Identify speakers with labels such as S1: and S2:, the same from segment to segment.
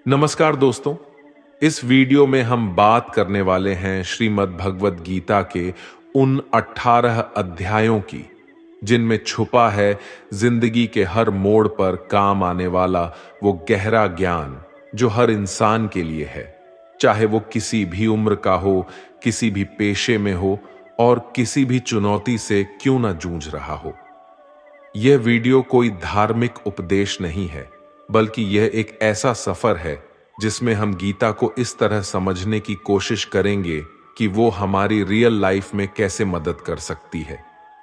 S1: नमस्कार दोस्तों। इस वीडियो में हम बात करने वाले हैं श्रीमद् भगवद गीता के उन 18 अध्यायों की जिनमें छुपा है जिंदगी के हर मोड़ पर काम आने वाला वो गहरा ज्ञान जो हर इंसान के लिए है, चाहे वो किसी भी उम्र का हो, किसी भी पेशे में हो और किसी भी चुनौती से क्यों ना जूझ रहा हो। यह वीडियो कोई धार्मिक उपदेश नहीं है, बल्कि यह एक ऐसा सफर है जिसमें हम गीता को इस तरह समझने की कोशिश करेंगे कि वो हमारी रियल लाइफ में कैसे मदद कर सकती है।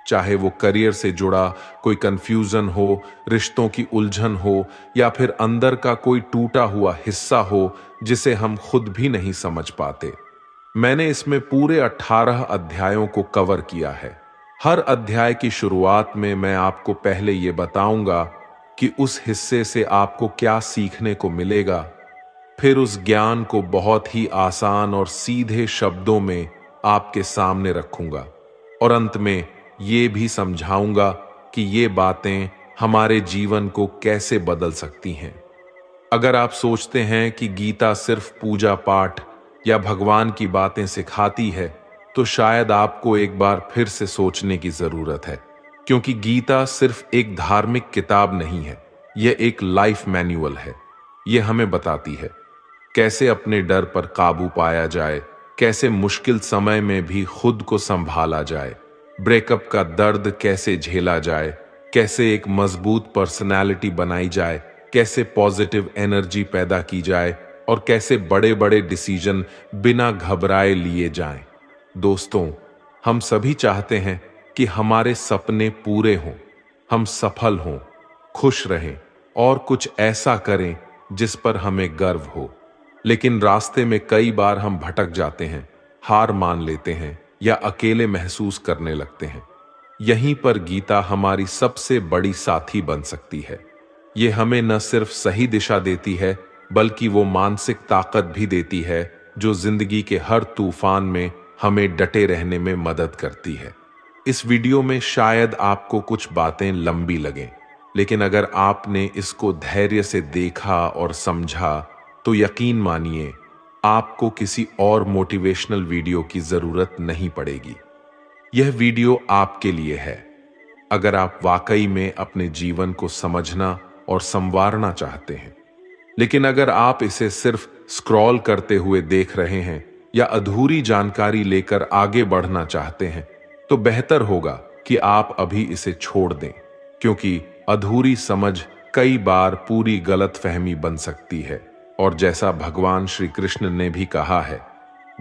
S1: चाहे वो करियर से जुड़ा कोई कंफ्यूजन हो, रिश्तों की उलझन हो या फिर अंदर का कोई टूटा हुआ हिस्सा हो जिसे हम खुद भी नहीं समझ पाते। मैंने इसमें पूरे 18 अध्यायों को कवर किया है। हर अध्याय की शुरुआत में मैं आपको पहले ये बताऊंगा कि उस हिस्से से आपको क्या सीखने को मिलेगा, फिर उस ज्ञान को बहुत ही आसान और सीधे शब्दों में आपके सामने रखूंगा और अंत में ये भी समझाऊंगा कि ये बातें हमारे जीवन को कैसे बदल सकती हैं। अगर आप सोचते हैं कि गीता सिर्फ पूजा पाठ या भगवान की बातें सिखाती है, तो शायद आपको एक बार फिर से सोचने की जरूरत है, क्योंकि गीता सिर्फ एक धार्मिक किताब नहीं है, यह एक लाइफ मैनुअल है। यह हमें बताती है कैसे अपने डर पर काबू पाया जाए, कैसे मुश्किल समय में भी खुद को संभाला जाए, ब्रेकअप का दर्द कैसे झेला जाए, कैसे एक मजबूत पर्सनालिटी बनाई जाए, कैसे पॉजिटिव एनर्जी पैदा की जाए और कैसे बड़े बड़े डिसीजन बिना घबराए लिए जाएं। दोस्तों, हम सभी चाहते हैं कि हमारे सपने पूरे हों, हम सफल हों, खुश रहें और कुछ ऐसा करें जिस पर हमें गर्व हो। लेकिन रास्ते में कई बार हम भटक जाते हैं, हार मान लेते हैं या अकेले महसूस करने लगते हैं। यहीं पर गीता हमारी सबसे बड़ी साथी बन सकती है। ये हमें न सिर्फ सही दिशा देती है, बल्कि वो मानसिक ताकत भी देती है जो जिंदगी के हर तूफान में हमें डटे रहने में मदद करती है। इस वीडियो में शायद आपको कुछ बातें लंबी लगें, लेकिन अगर आपने इसको धैर्य से देखा और समझा तो यकीन मानिए आपको किसी और मोटिवेशनल वीडियो की जरूरत नहीं पड़ेगी। यह वीडियो आपके लिए है अगर आप वाकई में अपने जीवन को समझना और संवारना चाहते हैं। लेकिन अगर आप इसे सिर्फ स्क्रॉल करते हुए देख रहे हैं या अधूरी जानकारी लेकर आगे बढ़ना चाहते हैं, तो बेहतर होगा कि आप अभी इसे छोड़ दें, क्योंकि अधूरी समझ कई बार पूरी गलतफहमी बन सकती है। और जैसा भगवान श्री कृष्ण ने भी कहा है,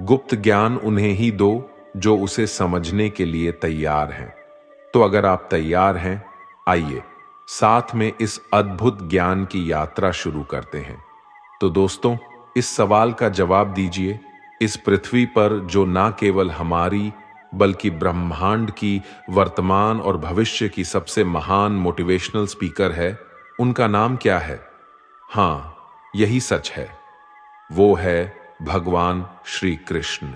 S1: गुप्त ज्ञान उन्हें ही दो जो उसे समझने के लिए तैयार हैं। तो अगर आप तैयार हैं, आइए साथ में इस अद्भुत ज्ञान की यात्रा शुरू करते हैं। तो दोस्तों, इस सवाल का जवाब दीजिए, इस पृथ्वी पर जो ना केवल हमारी बल्कि ब्रह्मांड की वर्तमान और भविष्य की सबसे महान मोटिवेशनल स्पीकर है, उनका नाम क्या है? हाँ, यही सच है, वो है भगवान श्री कृष्ण।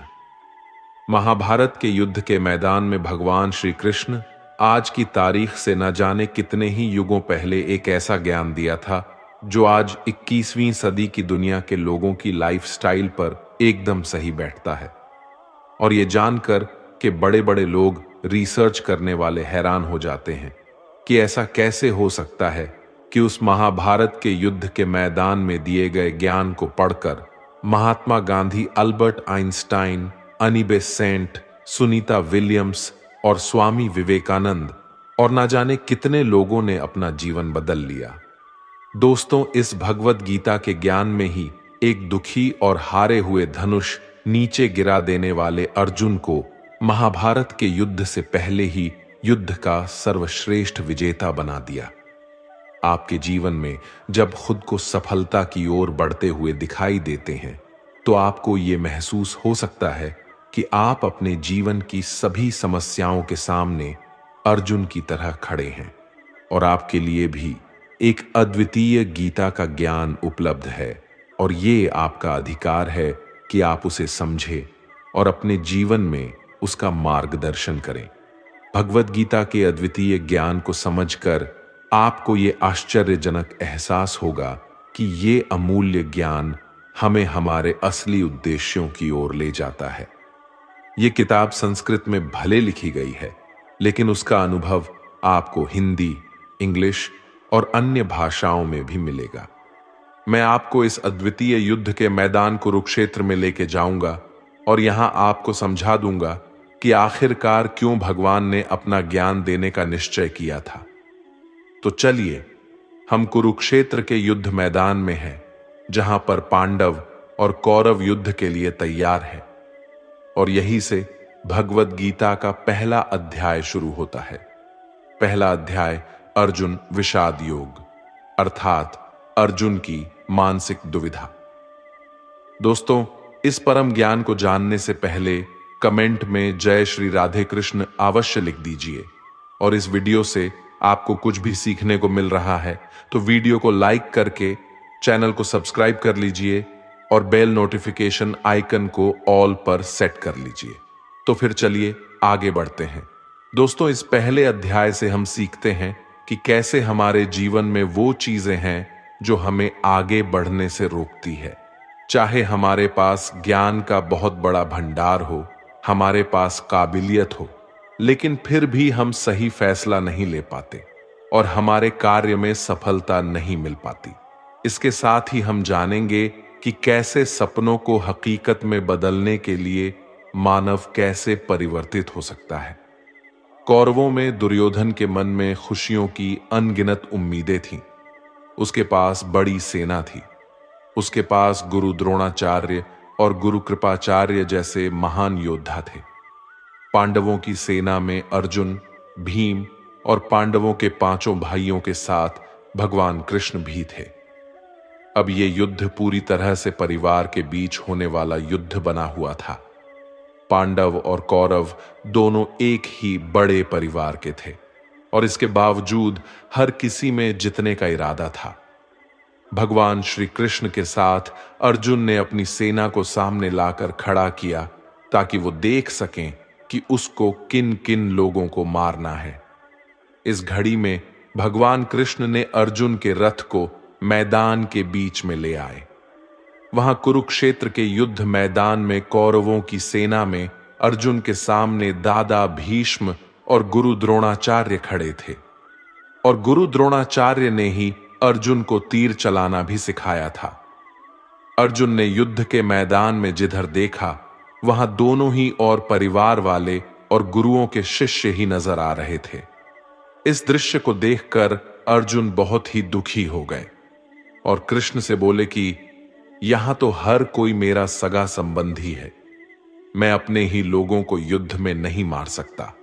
S1: महाभारत के युद्ध के मैदान में भगवान श्री कृष्ण आज की तारीख से न जाने कितने ही युगों पहले एक ऐसा ज्ञान दिया था जो आज 21वीं सदी की दुनिया के लोगों की लाइफस्टाइल पर एकदम सही बैठता है। और ये जानकर कि बड़े बड़े लोग, रिसर्च करने वाले हैरान हो जाते हैं कि ऐसा कैसे हो सकता है कि उस महाभारत के युद्ध के मैदान में दिए गए ज्ञान को पढ़कर महात्मा गांधी, अल्बर्ट आइंस्टाइन, अनी बेसेंट, सुनीता विलियम्स और स्वामी विवेकानंद और ना जाने कितने लोगों ने अपना जीवन बदल लिया। दोस्तों, इस भगवद गीता के ज्ञान में ही एक दुखी और हारे हुए धनुष नीचे गिरा देने वाले अर्जुन को महाभारत के युद्ध से पहले ही युद्ध का सर्वश्रेष्ठ विजेता बना दिया। आपके जीवन में जब खुद को सफलता की ओर बढ़ते हुए दिखाई देते हैं, तो आपको ये महसूस हो सकता है कि आप अपने जीवन की सभी समस्याओं के सामने अर्जुन की तरह खड़े हैं और आपके लिए भी एक अद्वितीय गीता का ज्ञान उपलब्ध है और ये आपका अधिकार है कि आप उसे समझें और अपने जीवन में उसका मार्गदर्शन करें। भगवद गीता के अद्वितीय ज्ञान को समझकर आपको ये आश्चर्यजनक एहसास होगा कि ये अमूल्य ज्ञान हमें हमारे असली उद्देश्यों की ओर ले जाता है। ये किताब संस्कृत में भले लिखी गई है, लेकिन उसका अनुभव आपको हिंदी, इंग्लिश और अन्य भाषाओं में भी मिलेगा। मैं आपको इस अद्वितीय युद्ध के मैदान कुरुक्षेत्र में लेके जाऊंगा और यहां आपको समझा दूंगा कि आखिरकार क्यों भगवान ने अपना ज्ञान देने का निश्चय किया था। तो चलिए, हम कुरुक्षेत्र के युद्ध मैदान में हैं, जहां पर पांडव और कौरव युद्ध के लिए तैयार हैं। और यहीं से भगवद गीता का पहला अध्याय शुरू होता है। पहला अध्याय अर्जुन विषाद योग, अर्थात अर्जुन की मानसिक दुविधा। दोस्तों, इस परम ज्ञान को जानने से पहले कमेंट में जय श्री राधे कृष्ण अवश्य लिख दीजिए। और इस वीडियो से आपको कुछ भी सीखने को मिल रहा है तो वीडियो को लाइक करके चैनल को सब्सक्राइब कर लीजिए और बेल नोटिफिकेशन आइकन को ऑल पर सेट कर लीजिए। तो फिर चलिए आगे बढ़ते हैं। दोस्तों, इस पहले अध्याय से हम सीखते हैं कि कैसे हमारे जीवन में वो चीजें हैं जो हमें आगे बढ़ने से रोकती है। चाहे हमारे पास ज्ञान का बहुत बड़ा भंडार हो, हमारे पास काबिलियत हो, लेकिन फिर भी हम सही फैसला नहीं ले पाते और हमारे कार्य में सफलता नहीं मिल पाती। इसके साथ ही हम जानेंगे कि कैसे सपनों को हकीकत में बदलने के लिए मानव कैसे परिवर्तित हो सकता है। कौरवों में दुर्योधन के मन में खुशियों की अनगिनत उम्मीदें थीं। उसके पास बड़ी सेना थी। उसके पास गुरु द्रोणाचार्य और गुरु कृपाचार्य जैसे महान योद्धा थे। पांडवों की सेना में अर्जुन, भीम और पांडवों के पांचों भाइयों के साथ भगवान कृष्ण भी थे। अब ये युद्ध पूरी तरह से परिवार के बीच होने वाला युद्ध बना हुआ था। पांडव और कौरव दोनों एक ही बड़े परिवार के थे और इसके बावजूद हर किसी में जीतने का इरादा था। भगवान श्री कृष्ण के साथ अर्जुन ने अपनी सेना को सामने लाकर खड़ा किया ताकि वो देख सकें कि उसको किन किन लोगों को मारना है। इस घड़ी में भगवान कृष्ण ने अर्जुन के रथ को मैदान के बीच में ले आए। वहां कुरुक्षेत्र के युद्ध मैदान में कौरवों की सेना में अर्जुन के सामने दादा भीष्म और गुरु द्रोणाचार्य खड़े थे। और गुरु द्रोणाचार्य ने ही अर्जुन को तीर चलाना भी सिखाया था। अर्जुन ने युद्ध के मैदान में जिधर देखा, वहां दोनों ही और परिवार वाले और गुरुओं के शिष्य ही नजर आ रहे थे। इस दृश्य को देखकर अर्जुन बहुत ही दुखी हो गए और कृष्ण से बोले कि यहां तो हर कोई मेरा सगा संबंधी है। मैं अपने ही लोगों को युद्ध में नहीं मार सकता।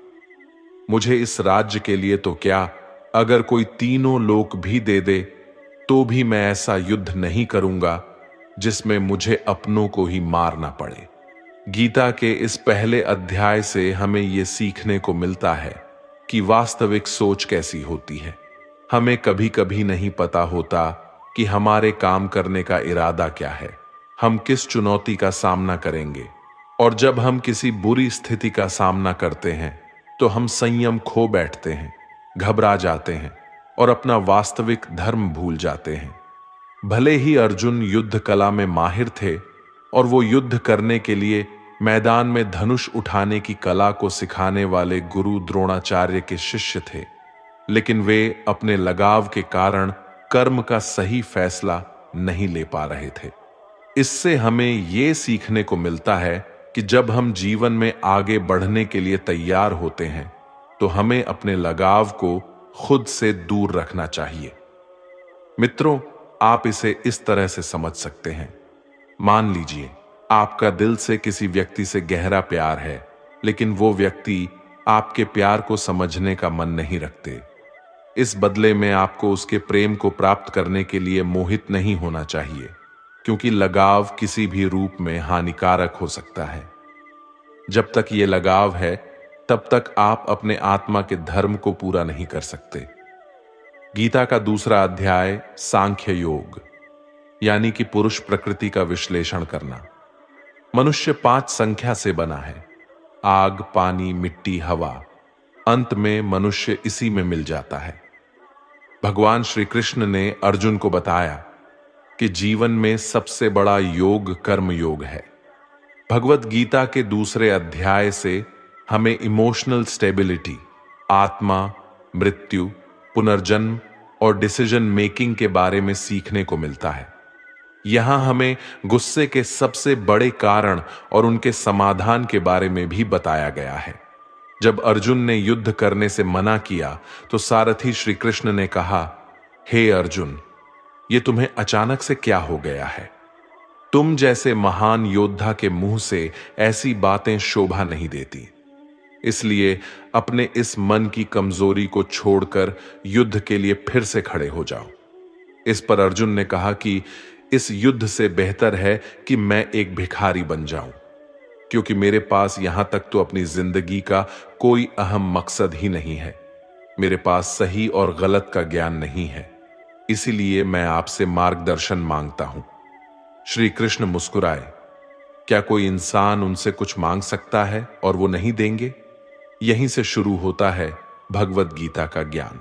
S1: मुझे इस राज्य के लिए तो क्या, अगर कोई तीनों लोक भी दे दे तो भी मैं ऐसा युद्ध नहीं करूंगा जिसमें मुझे अपनों को ही मारना पड़े। गीता के इस पहले अध्याय से हमें यह सीखने को मिलता है कि वास्तविक सोच कैसी होती है। हमें कभी कभी नहीं पता होता कि हमारे काम करने का इरादा क्या है, हम किस चुनौती का सामना करेंगे। और जब हम किसी बुरी स्थिति का सामना करते हैं तो हम संयम खो बैठते हैं, घबरा जाते हैं और अपना वास्तविक धर्म भूल जाते हैं। भले ही अर्जुन युद्ध कला में माहिर थे और वो युद्ध करने के लिए मैदान में धनुष उठाने की कला को सिखाने वाले गुरु द्रोणाचार्य के शिष्य थे, लेकिन वे अपने लगाव के कारण कर्म का सही फैसला नहीं ले पा रहे थे। इससे हमें यह सीखने को मिलता है कि जब हम जीवन में आगे बढ़ने के लिए तैयार होते हैं तो हमें अपने लगाव को खुद से दूर रखना चाहिए। मित्रों, आप इसे इस तरह से समझ सकते हैं। मान लीजिए आपका दिल से किसी व्यक्ति से गहरा प्यार है, लेकिन वो व्यक्ति आपके प्यार को समझने का मन नहीं रखते। इस बदले में आपको उसके प्रेम को प्राप्त करने के लिए मोहित नहीं होना चाहिए, क्योंकि लगाव किसी भी रूप में हानिकारक हो सकता है। जब तक ये लगाव है तब तक आप अपने आत्मा के धर्म को पूरा नहीं कर सकते। गीता का दूसरा अध्याय सांख्य योग, यानी कि पुरुष प्रकृति का विश्लेषण करना। मनुष्य 5 संख्या से बना है: आग, पानी, मिट्टी, हवा। अंत में मनुष्य इसी में मिल जाता है। भगवान श्री कृष्ण ने अर्जुन को बताया कि जीवन में सबसे बड़ा योग कर्म योग है। भगवत गीता के दूसरे अध्याय से हमें इमोशनल स्टेबिलिटी, आत्मा, मृत्यु, पुनर्जन्म और डिसीजन मेकिंग के बारे में सीखने को मिलता है। यहां हमें गुस्से के सबसे बड़े कारण और उनके समाधान के बारे में भी बताया गया है। जब अर्जुन ने युद्ध करने से मना किया तो सारथी श्री कृष्ण ने कहा, हे अर्जुन, ये तुम्हें अचानक से क्या हो गया है? तुम जैसे महान योद्धा के मुंह से ऐसी बातें शोभा नहीं देती। इसलिए अपने इस मन की कमजोरी को छोड़कर युद्ध के लिए फिर से खड़े हो जाओ। इस पर अर्जुन ने कहा कि इस युद्ध से बेहतर है कि मैं एक भिखारी बन जाऊं, क्योंकि मेरे पास यहां तक तो अपनी जिंदगी का कोई अहम मकसद ही नहीं है। मेरे पास सही और गलत का ज्ञान नहीं है, इसीलिए मैं आपसे मार्गदर्शन मांगता हूं। श्री कृष्ण मुस्कुराए। क्या कोई इंसान उनसे कुछ मांग सकता है और वो नहीं देंगे? यहीं से शुरू होता है भगवत गीता का ज्ञान,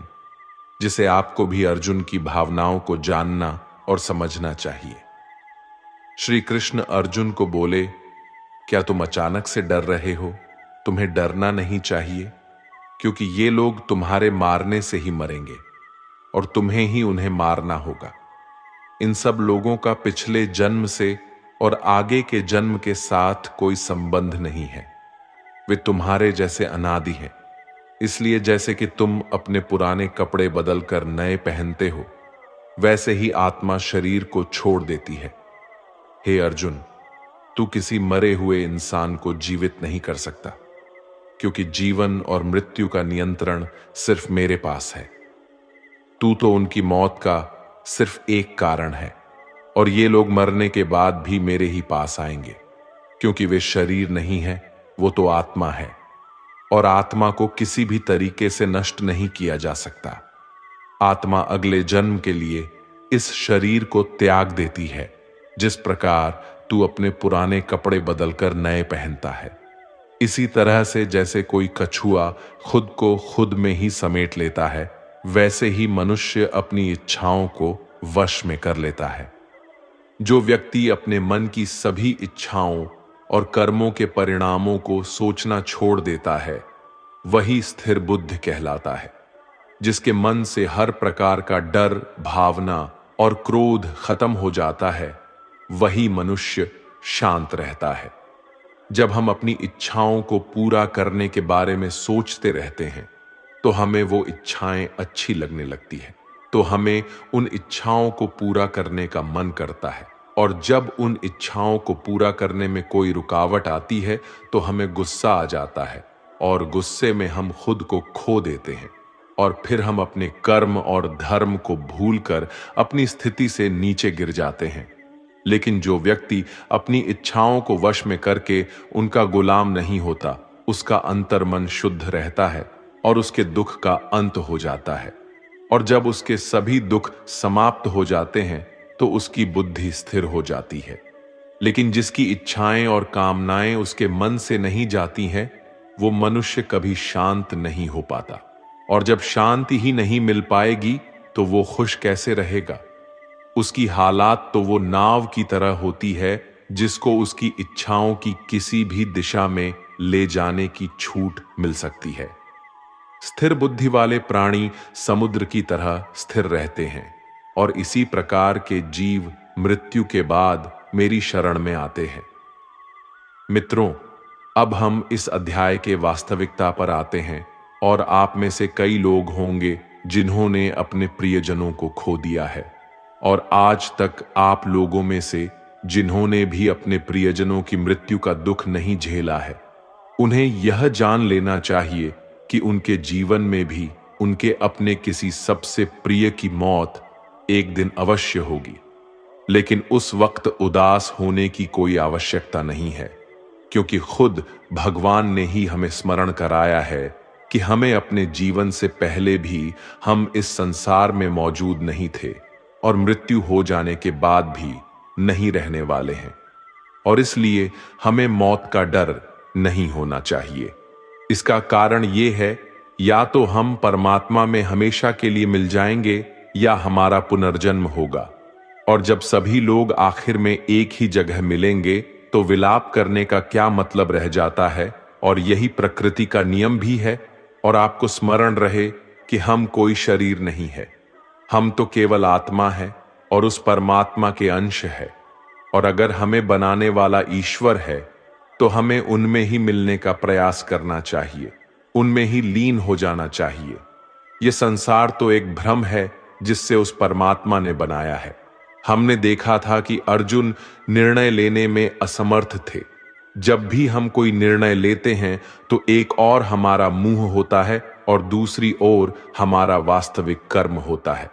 S1: जिसे आपको भी अर्जुन की भावनाओं को जानना और समझना चाहिए। श्री कृष्ण अर्जुन को बोले, क्या तुम अचानक से डर रहे हो? तुम्हें डरना नहीं चाहिए, क्योंकि ये लोग तुम्हारे मारने से ही मरेंगे और तुम्हें ही उन्हें मारना होगा। इन सब लोगों का पिछले जन्म से और आगे के जन्म के साथ कोई संबंध नहीं है। वे तुम्हारे जैसे अनादि हैं। इसलिए जैसे कि तुम अपने पुराने कपड़े बदलकर नए पहनते हो, वैसे ही आत्मा शरीर को छोड़ देती है। हे अर्जुन, तू किसी मरे हुए इंसान को जीवित नहीं कर सकता, क्योंकि जीवन और मृत्यु का नियंत्रण सिर्फ मेरे पास है। तू तो उनकी मौत का सिर्फ एक कारण है, और ये लोग मरने के बाद भी मेरे ही पास आएंगे, क्योंकि वे शरीर नहीं है, वो तो आत्मा है, और आत्मा को किसी भी तरीके से नष्ट नहीं किया जा सकता। आत्मा अगले जन्म के लिए इस शरीर को त्याग देती है, जिस प्रकार तू अपने पुराने कपड़े बदलकर नए पहनता है। इसी तरह से जैसे कोई कछुआ खुद को खुद में ही समेट लेता है, वैसे ही मनुष्य अपनी इच्छाओं को वश में कर लेता है। जो व्यक्ति अपने मन की सभी इच्छाओं और कर्मों के परिणामों को सोचना छोड़ देता है, वही स्थिर बुद्धि कहलाता है। जिसके मन से हर प्रकार का डर, भावना और क्रोध खत्म हो जाता है, वही मनुष्य शांत रहता है। जब हम अपनी इच्छाओं को पूरा करने के बारे में सोचते रहते हैं, तो हमें वो इच्छाएं अच्छी लगने लगती है, तो हमें उन इच्छाओं को पूरा करने का मन करता है। और जब उन इच्छाओं को पूरा करने में कोई रुकावट आती है, तो हमें गुस्सा आ जाता है, और गुस्से में हम खुद को खो देते हैं, और फिर हम अपने कर्म और धर्म को भूलकर अपनी स्थिति से नीचे गिर जाते हैं। लेकिन जो व्यक्ति अपनी इच्छाओं को वश में करके उनका गुलाम नहीं होता, उसका अंतर्मन शुद्ध रहता है और उसके दुख का अंत हो जाता है। और जब उसके सभी दुख समाप्त हो जाते हैं, तो उसकी बुद्धि स्थिर हो जाती है। लेकिन जिसकी इच्छाएं और कामनाएं उसके मन से नहीं जाती हैं, वो मनुष्य कभी शांत नहीं हो पाता। और जब शांति ही नहीं मिल पाएगी, तो वो खुश कैसे रहेगा? उसकी हालात तो वो नाव की तरह होती है, जिसको उसकी इच्छाओं की किसी भी दिशा में ले जाने की छूट मिल सकती है। स्थिर बुद्धि वाले प्राणी समुद्र की तरह स्थिर रहते हैं, और इसी प्रकार के जीव मृत्यु के बाद मेरी शरण में आते हैं। मित्रों, अब हम इस अध्याय के वास्तविकता पर आते हैं, और आप में से कई लोग होंगे जिन्होंने अपने प्रियजनों को खो दिया है, और आज तक आप लोगों में से जिन्होंने भी अपने प्रियजनों की मृत्यु का दुख नहीं झेला है, उन्हें यह जान लेना चाहिए कि उनके जीवन में भी उनके अपने किसी सबसे प्रिय की मौत एक दिन अवश्य होगी। लेकिन उस वक्त उदास होने की कोई आवश्यकता नहीं है, क्योंकि खुद भगवान ने ही हमें स्मरण कराया है कि हमें अपने जीवन से पहले भी हम इस संसार में मौजूद नहीं थे, और मृत्यु हो जाने के बाद भी नहीं रहने वाले हैं। और इसलिए हमें मौत का डर नहीं होना चाहिए। इसका कारण ये है, या तो हम परमात्मा में हमेशा के लिए मिल जाएंगे, या हमारा पुनर्जन्म होगा। और जब सभी लोग आखिर में एक ही जगह मिलेंगे तो विलाप करने का क्या मतलब रह जाता है। और यही प्रकृति का नियम भी है। और आपको स्मरण रहे कि हम कोई शरीर नहीं है, हम तो केवल आत्मा है और उस परमात्मा के अंश है। और अगर हमें बनाने वाला ईश्वर है तो हमें उनमें ही मिलने का प्रयास करना चाहिए, उनमें ही लीन हो जाना चाहिए। ये संसार तो एक भ्रम है जिससे उस परमात्मा ने बनाया है। हमने देखा था कि अर्जुन निर्णय लेने में असमर्थ थे। जब भी हम कोई निर्णय लेते हैं तो एक और हमारा मुंह होता है और दूसरी ओर हमारा वास्तविक कर्म होता है।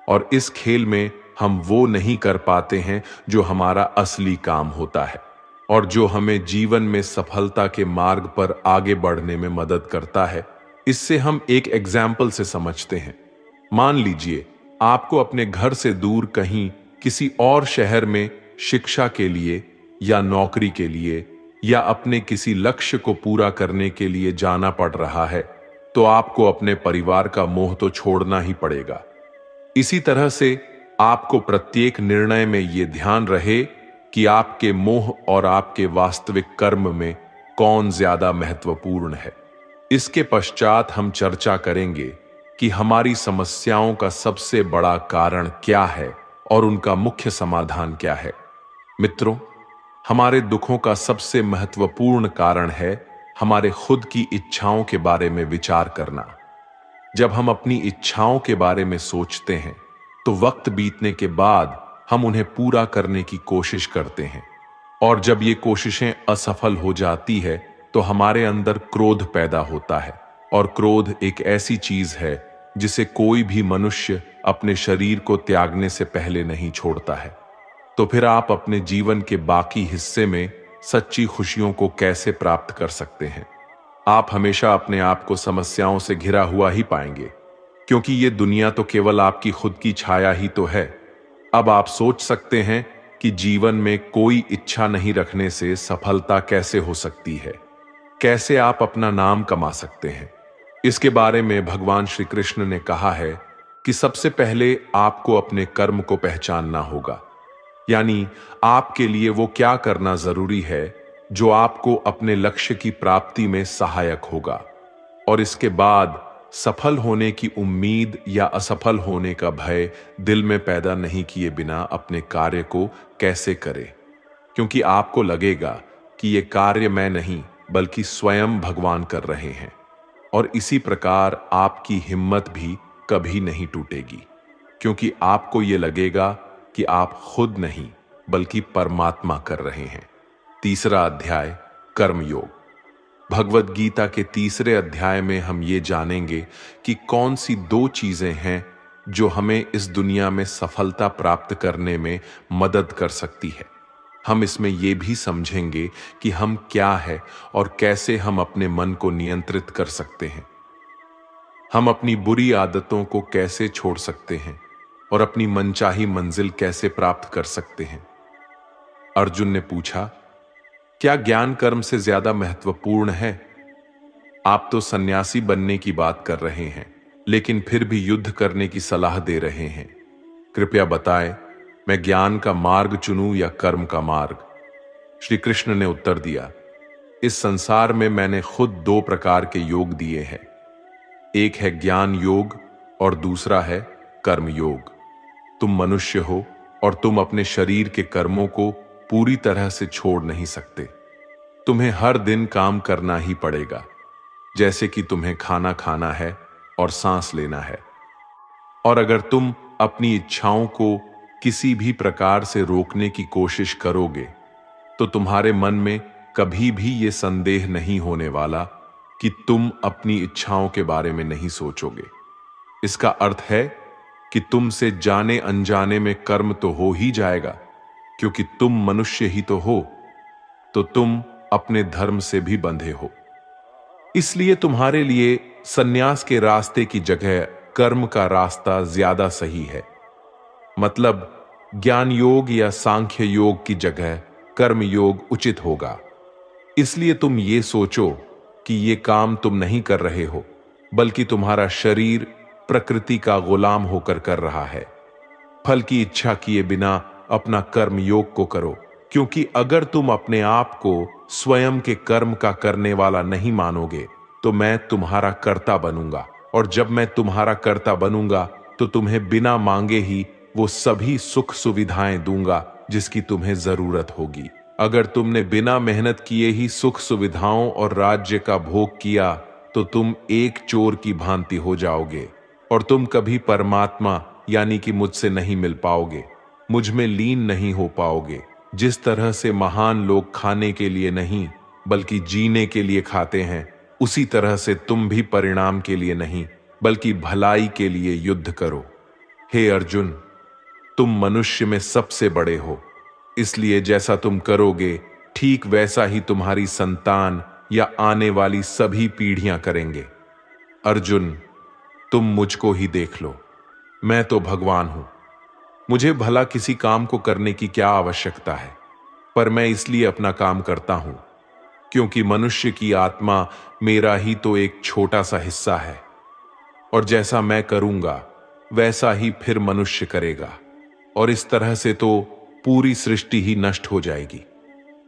S1: और इस खेल में हम वो नहीं कर पाते हैं जो हमारा असली काम होता है और जो हमें जीवन में सफलता के मार्ग पर आगे बढ़ने में मदद करता है। इससे हम एक एग्जाम्पल से समझते हैं। मान लीजिए आपको अपने घर से दूर कहीं किसी और शहर में शिक्षा के लिए या नौकरी के लिए या अपने किसी लक्ष्य को पूरा करने के लिए जाना पड़ रहा है, तो आपको अपने परिवार का मोह तो छोड़ना ही पड़ेगा। इसी तरह से आपको प्रत्येक निर्णय में यह ध्यान रहे कि आपके मोह और आपके वास्तविक कर्म में कौन ज्यादा महत्वपूर्ण है। इसके पश्चात हम चर्चा करेंगे कि हमारी समस्याओं का सबसे बड़ा कारण क्या है और उनका मुख्य समाधान क्या है। मित्रों, हमारे दुखों का सबसे महत्वपूर्ण कारण है हमारे खुद की इच्छाओं के बारे में विचार करना। जब हम अपनी इच्छाओं के बारे में सोचते हैं तो वक्त बीतने के बाद हम उन्हें पूरा करने की कोशिश करते हैं। और जब ये कोशिशें असफल हो जाती है तो हमारे अंदर क्रोध पैदा होता है। और क्रोध एक ऐसी चीज है जिसे कोई भी मनुष्य अपने शरीर को त्यागने से पहले नहीं छोड़ता है। तो फिर आप अपने जीवन के बाकी हिस्से में सच्ची खुशियों को कैसे प्राप्त कर सकते हैं? आप हमेशा अपने आप को समस्याओं से घिरा हुआ ही पाएंगे, क्योंकि ये दुनिया तो केवल आपकी खुद की छाया ही तो है। अब आप सोच सकते हैं कि जीवन में कोई इच्छा नहीं रखने से सफलता कैसे हो सकती है, कैसे आप अपना नाम कमा सकते हैं। इसके बारे में भगवान श्री कृष्ण ने कहा है कि सबसे पहले आपको अपने कर्म को पहचानना होगा, यानी आपके लिए वो क्या करना जरूरी है जो आपको अपने लक्ष्य की प्राप्ति में सहायक होगा। और इसके बाद सफल होने की उम्मीद या असफल होने का भय दिल में पैदा नहीं किए बिना अपने कार्य को कैसे करें, क्योंकि आपको लगेगा कि ये कार्य मैं नहीं बल्कि स्वयं भगवान कर रहे हैं। और इसी प्रकार आपकी हिम्मत भी कभी नहीं टूटेगी, क्योंकि आपको ये लगेगा कि आप खुद नहीं बल्कि परमात्मा कर रहे हैं। तीसरा अध्याय, कर्मयोग। भगवद गीता के तीसरे अध्याय में हम ये जानेंगे कि कौन सी दो चीजें हैं जो हमें इस दुनिया में सफलता प्राप्त करने में मदद कर सकती है। हम इसमें यह भी समझेंगे कि हम क्या है और कैसे हम अपने मन को नियंत्रित कर सकते हैं। हम अपनी बुरी आदतों को कैसे छोड़ सकते हैं और अपनी मनचाही मंजिल कैसे प्राप्त कर सकते हैं। अर्जुन ने पूछा, क्या ज्ञान कर्म से ज्यादा महत्वपूर्ण है? आप तो सन्यासी बनने की बात कर रहे हैं, लेकिन फिर भी युद्ध करने की सलाह दे रहे हैं। कृपया बताएं, मैं ज्ञान का मार्ग चुनूं या कर्म का मार्ग? श्री कृष्ण ने उत्तर दिया, इस संसार में मैंने खुद दो प्रकार के योग दिए हैं। एक है ज्ञान योग और दूसरा है कर्म योग। तुम मनुष्य हो और तुम अपने शरीर के कर्मों को पूरी तरह से छोड़ नहीं सकते। तुम्हें हर दिन काम करना ही पड़ेगा, जैसे कि तुम्हें खाना खाना है और सांस लेना है। और अगर तुम अपनी इच्छाओं को किसी भी प्रकार से रोकने की कोशिश करोगे तो तुम्हारे मन में कभी भी ये संदेह नहीं होने वाला कि तुम अपनी इच्छाओं के बारे में नहीं सोचोगे। इसका अर्थ है कि तुमसे जाने अनजाने में कर्म तो हो ही जाएगा, क्योंकि तुम मनुष्य ही तो हो, तो तुम अपने धर्म से भी बंधे हो। इसलिए तुम्हारे लिए सन्यास के रास्ते की जगह कर्म का रास्ता ज्यादा सही है। मतलब ज्ञान योग या सांख्य योग की जगह कर्म योग उचित होगा। इसलिए तुम ये सोचो कि ये काम तुम नहीं कर रहे हो, बल्कि तुम्हारा शरीर प्रकृति का गुलाम होकर कर रहा है। फल की इच्छा किए बिना अपना कर्म योग को करो, क्योंकि अगर तुम अपने आप को स्वयं के कर्म का करने वाला नहीं मानोगे तो मैं तुम्हारा कर्ता बनूंगा, और जब मैं तुम्हारा कर्ता बनूंगा तो तुम्हें बिना मांगे ही वो सभी सुख सुविधाएं दूंगा जिसकी तुम्हें जरूरत होगी। अगर तुमने बिना मेहनत किए ही सुख सुविधाओं और राज्य का भोग किया तो तुम एक चोर की भांति हो जाओगे और तुम कभी परमात्मा यानी कि मुझसे नहीं मिल पाओगे, मुझ में लीन नहीं हो पाओगे। जिस तरह से महान लोग खाने के लिए नहीं बल्कि जीने के लिए खाते हैं, उसी तरह से तुम भी परिणाम के लिए नहीं बल्कि भलाई के लिए युद्ध करो। हे अर्जुन, तुम मनुष्य में सबसे बड़े हो, इसलिए जैसा तुम करोगे ठीक वैसा ही तुम्हारी संतान या आने वाली सभी पीढ़ियां करेंगे। अर्जुन, तुम मुझको ही देख लो, मैं तो भगवान हूं। मुझे भला किसी काम को करने की क्या आवश्यकता है, पर मैं इसलिए अपना काम करता हूं क्योंकि मनुष्य की आत्मा मेरा ही तो एक छोटा सा हिस्सा है, और जैसा मैं करूंगा वैसा ही फिर मनुष्य करेगा, और इस तरह से तो पूरी सृष्टि ही नष्ट हो जाएगी।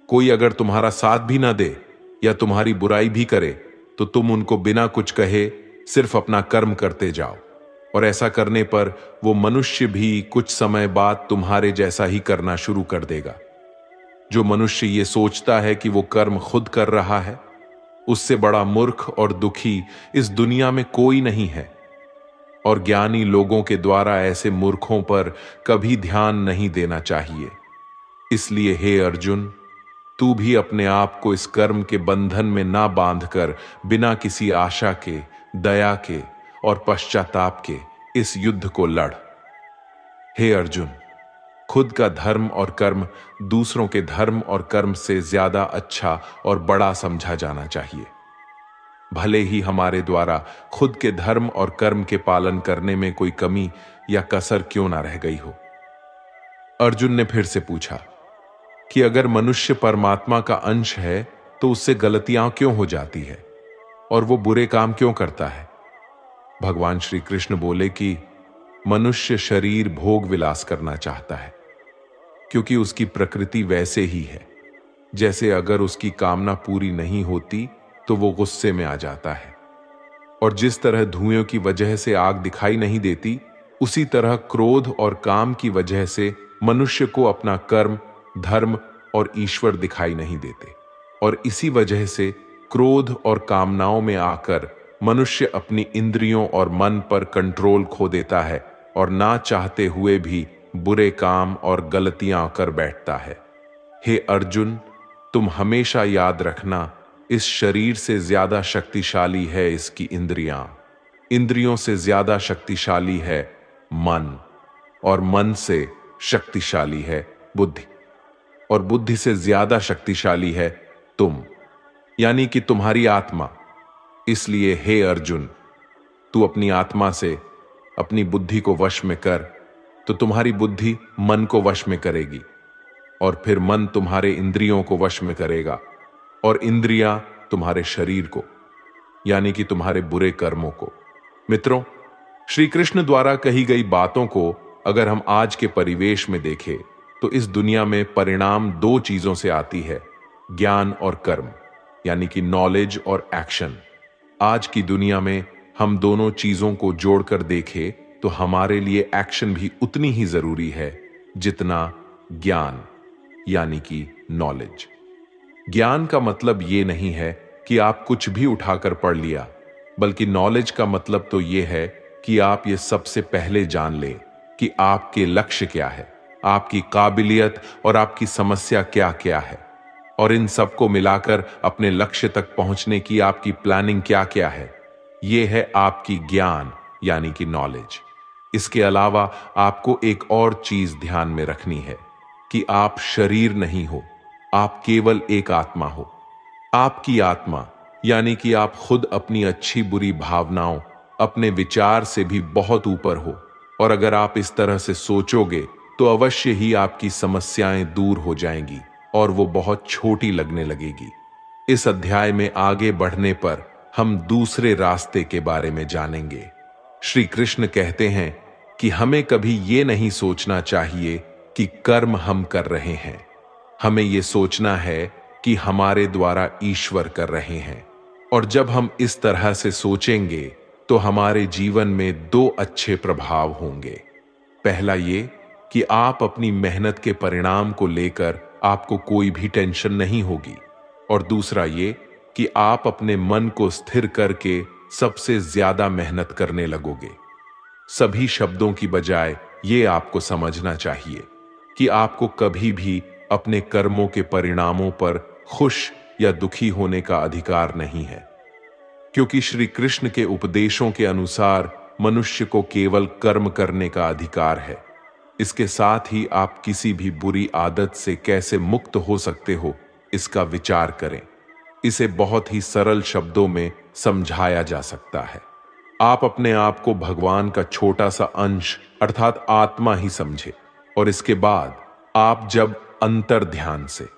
S1: कोई अगर तुम्हारा साथ भी ना दे या तुम्हारी बुराई भी करे तो तुम उनको बिना कुछ कहे सिर्फ अपना कर्म करते जाओ, और ऐसा करने पर वो मनुष्य भी कुछ समय बाद तुम्हारे जैसा ही करना शुरू कर देगा। जो मनुष्य ये सोचता है कि वो कर्म खुद कर रहा है, उससे बड़ा मूर्ख और दुखी इस दुनिया में कोई नहीं है, और ज्ञानी लोगों के द्वारा ऐसे मूर्खों पर कभी ध्यान नहीं देना चाहिए। इसलिए हे अर्जुन, तू भी अपने आप को इस कर्म के बंधन में ना बांधकर बिना किसी आशा के, दया के और पश्चाताप के इस युद्ध को लड़। हे अर्जुन, खुद का धर्म और कर्म दूसरों के धर्म और कर्म से ज्यादा अच्छा और बड़ा समझा जाना चाहिए, भले ही हमारे द्वारा खुद के धर्म और कर्म के पालन करने में कोई कमी या कसर क्यों ना रह गई हो। अर्जुन ने फिर से पूछा कि अगर मनुष्य परमात्मा का अंश है तो उससे गलतियां क्यों हो जाती है और वो बुरे काम क्यों करता है। भगवान श्री कृष्ण बोले कि मनुष्य शरीर भोग विलास करना चाहता है क्योंकि उसकी प्रकृति वैसे ही है, जैसे अगर उसकी कामना पूरी नहीं होती तो वो गुस्से में आ जाता है, और जिस तरह धुएं की वजह से आग दिखाई नहीं देती, उसी तरह क्रोध और काम की वजह से मनुष्य को अपना कर्म, धर्म और ईश्वर दिखाई नहीं देते, और इसी वजह से क्रोध और कामनाओं में आकर मनुष्य अपनी इंद्रियों और मन पर कंट्रोल खो देता है और ना चाहते हुए भी बुरे काम और गलतियां कर बैठता है। हे अर्जुन, तुम हमेशा याद रखना, इस शरीर से ज्यादा शक्तिशाली है इसकी इंद्रियां, इंद्रियों से ज्यादा शक्तिशाली है मन, और मन से शक्तिशाली है बुद्धि, और बुद्धि से ज्यादा शक्तिशाली है तुम, यानी कि तुम्हारी आत्मा। इसलिए हे अर्जुन, तू अपनी आत्मा से अपनी बुद्धि को वश में कर, तो तुम्हारी बुद्धि मन को वश में करेगी, और फिर मन तुम्हारे इंद्रियों को वश में करेगा, और इंद्रियां तुम्हारे शरीर को, यानी कि तुम्हारे बुरे कर्मों को। मित्रों, श्री कृष्ण द्वारा कही गई बातों को अगर हम आज के परिवेश में देखें तो इस दुनिया में परिणाम दो चीजों से आती है, ज्ञान और कर्म, यानी कि नॉलेज और एक्शन। आज की दुनिया में हम दोनों चीजों को जोड़कर देखें तो हमारे लिए एक्शन भी उतनी ही जरूरी है जितना ज्ञान, यानी कि नॉलेज। ज्ञान का मतलब ये नहीं है कि आप कुछ भी उठाकर पढ़ लिया, बल्कि नॉलेज का मतलब तो ये है कि आप ये सबसे पहले जान लें कि आपके लक्ष्य क्या है, आपकी काबिलियत और आपकी समस्या क्या क्या है, और इन सबको मिलाकर अपने लक्ष्य तक पहुंचने की आपकी प्लानिंग क्या क्या है। यह है आपकी ज्ञान, यानी कि नॉलेज। इसके अलावा आपको एक और चीज ध्यान में रखनी है कि आप शरीर नहीं हो, आप केवल एक आत्मा हो। आपकी आत्मा, यानी कि आप खुद अपनी अच्छी बुरी भावनाओं, अपने विचार से भी बहुत ऊपर हो, और अगर आप इस तरह से सोचोगे तो अवश्य ही आपकी समस्याएं दूर हो जाएंगी और वो बहुत छोटी लगने लगेगी। इस अध्याय में आगे बढ़ने पर हम दूसरे रास्ते के बारे में जानेंगे। श्री कृष्ण कहते हैं कि हमें कभी ये नहीं सोचना चाहिए कि कर्म हम कर रहे हैं। हमें ये सोचना है कि हमारे द्वारा ईश्वर कर रहे हैं। और जब हम इस तरह से सोचेंगे तो हमारे जीवन में दो अच्छे प्रभाव होंगे। पहला ये कि आप अपनी मेहनत के परिणाम को लेकर आपको कोई भी टेंशन नहीं होगी, और दूसरा ये कि आप अपने मन को स्थिर करके सबसे ज्यादा मेहनत करने लगोगे। सभी शब्दों की बजाय ये आपको समझना चाहिए कि आपको कभी भी अपने कर्मों के परिणामों पर खुश या दुखी होने का अधिकार नहीं है, क्योंकि श्री कृष्ण के उपदेशों के अनुसार मनुष्य को केवल कर्म करने का अधिकार है। इसके साथ ही आप किसी भी बुरी आदत से कैसे मुक्त हो सकते हो, इसका विचार करें। इसे बहुत ही सरल शब्दों में समझाया जा सकता है। आप अपने आप को भगवान का छोटा सा अंश अर्थात आत्मा ही समझे, और इसके बाद आप जब अंतर ध्यान से